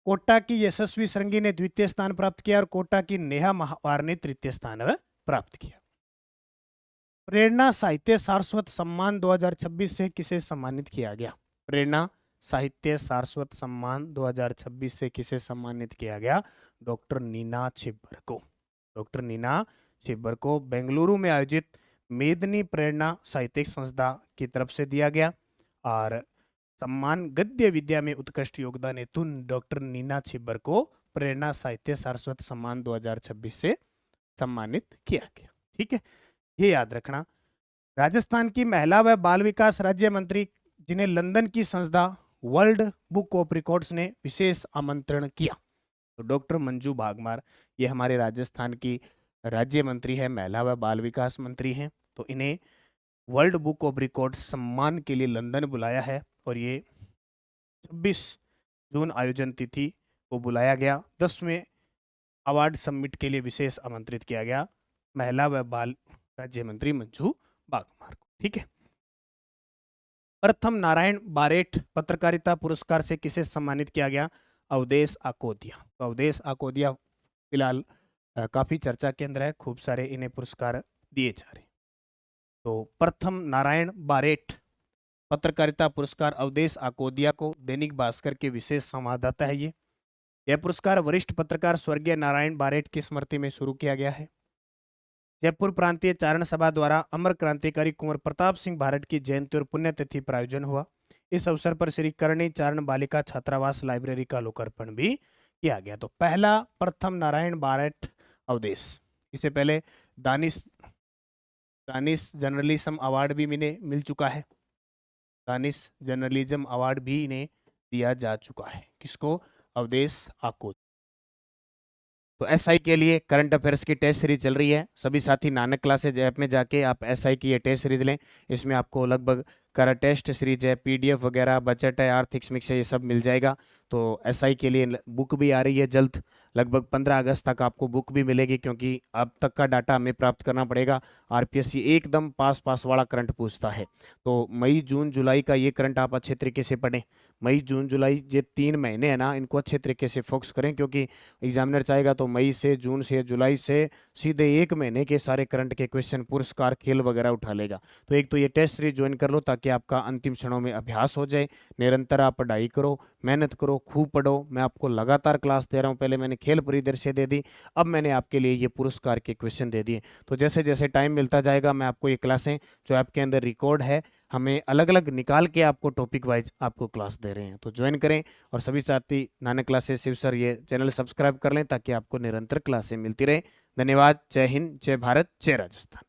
कोटा की यशस्वी सरंगी ने द्वितीय स्थान प्राप्त किया और कोटा की नेहा महावार ने तृतीय स्थान प्राप्त किया। प्रेरणा साहित्य सारस्वत सम्मान 2026 से किसे सम्मानित किया गया? प्रेरणा साहित्य सारस्वत सम्मान 2026 से किसे सम्मानित किया गया? डॉक्टर नीना छिब्बर को। डॉक्टर नीना छिब्बर को बेंगलुरु में आयोजित मेदनी प्रेरणा साहित्यिक संस्था की तरफ से दिया गया और सम्मान गद्य विद्या में उत्कृष्ट योगदान हेतु डॉक्टर नीना छिब्बर को प्रेरणा साहित्य सारस्वत सम्मान 2026 से सम्मानित किया गया। ठीक है, ये याद रखना। राजस्थान की महिला व बाल विकास राज्य मंत्री जिन्हें लंदन की संस्था वर्ल्ड बुक ऑफ रिकॉर्ड्स ने विशेष आमंत्रण किया, तो डॉक्टर मंजू भागमार, ये हमारे राजस्थान की राज्य मंत्री है, महिला व बाल विकास मंत्री हैं। तो इन्हें वर्ल्ड बुक ऑफ रिकॉर्ड सम्मान के लिए लंदन बुलाया है और ये 26 जून आयोजन तिथि को बुलाया गया। 10वें अवार्ड सबमिट के लिए विशेष आमंत्रित किया गया महिला व बाल राज्य मंत्री मंजू भागमार को। ठीक है, प्रथम नारायण बारेठ पत्रकारिता पुरस्कार से किसे सम्मानित किया गया? अवधेश आकोदिया। तो अवधेश आकोदिया फिलहाल काफी चर्चा के अंदर है, खूब सारे इन्हें पुरस्कार दिए जा रहे। तो प्रथम नारायण बारेठ पत्रकारिता पुरस्कार अवधेश आकोदिया को, दैनिक भास्कर के विशेष संवाददाता है ये। यह पुरस्कार वरिष्ठ पत्रकार स्वर्गीय नारायण बारेठ की स्मृति में शुरू किया गया है। जयपुर प्रांतीय चारण सभा द्वारा अमर क्रांतिकारी कुंवर प्रताप सिंह बारेठ की जयंती और पुण्यतिथि पर आयोजन हुआ। इस अवसर पर श्री करणी चारण बालिका छात्रावास लाइब्रेरी का लोकार्पण भी किया गया। तो पहला प्रथम नारायण बारेठ अवधेश, इससे पहले दानिश जर्नलिज्म अवार्ड भी इन्हें मिल चुका है। दानिश जर्नलिज्म अवार्ड भी इन्हें दिया जा चुका है। किसको? अवधेश आकोद। तो एसआई के लिए करंट अफेयर्स की टेस्ट सीरीज चल रही है। सभी साथी नानक क्लासेज ऐप में जाके आप एसआई की ये टेस्ट सीरीज लें। इसमें आपको लगभग करंट टेस्ट सीरीज है, पीडीएफ वगैरह, बजट है, आर्थिक समीक्षा, ये सब मिल जाएगा। तो एसआई के लिए बुक भी आ रही है जल्द, लगभग 15 अगस्त तक आपको बुक भी मिलेगी, क्योंकि अब तक का डाटा हमें प्राप्त करना पड़ेगा। आरपीएससी एकदम पास वाला करंट पूछता है। तो मई जून जुलाई का ये करंट आप अच्छे तरीके से पढ़ें। मई जून जुलाई ये 3 महीने हैं ना, इनको अच्छे तरीके से फोकस करें, क्योंकि एग्जामिनर चाहेगा तो मई से, जून से, जुलाई से सीधे 1 महीने के सारे करंट के क्वेश्चन, पुरस्कार, खेल वगैरह उठा लेगा। तो एक तो ये टेस्ट सीरीज ज्वाइन कर लो ताकि आपका अंतिम क्षणों में अभ्यास हो जाए। निरंतर आप पढ़ाई करो, मेहनत करो, खूब पढ़ो। मैं आपको लगातार क्लास दे रहा हूँ। पहले मैंने खेल परिदृश्य दे दी, अब मैंने आपके लिए ये पुरस्कार के क्वेश्चन दे दिए। तो जैसे जैसे टाइम मिलता जाएगा मैं आपको ये क्लासें जो आपके अंदर रिकॉर्ड है, हमें अलग अलग निकाल के आपको टॉपिक वाइज आपको क्लास दे रहे हैं। तो ज्वाइन करें और सभी साथी नानक क्लासेस शिव सर ये चैनल सब्सक्राइब कर लें ताकि आपको निरंतर क्लासें मिलती रहे। धन्यवाद। जय हिंद, जय भारत, जय राजस्थान।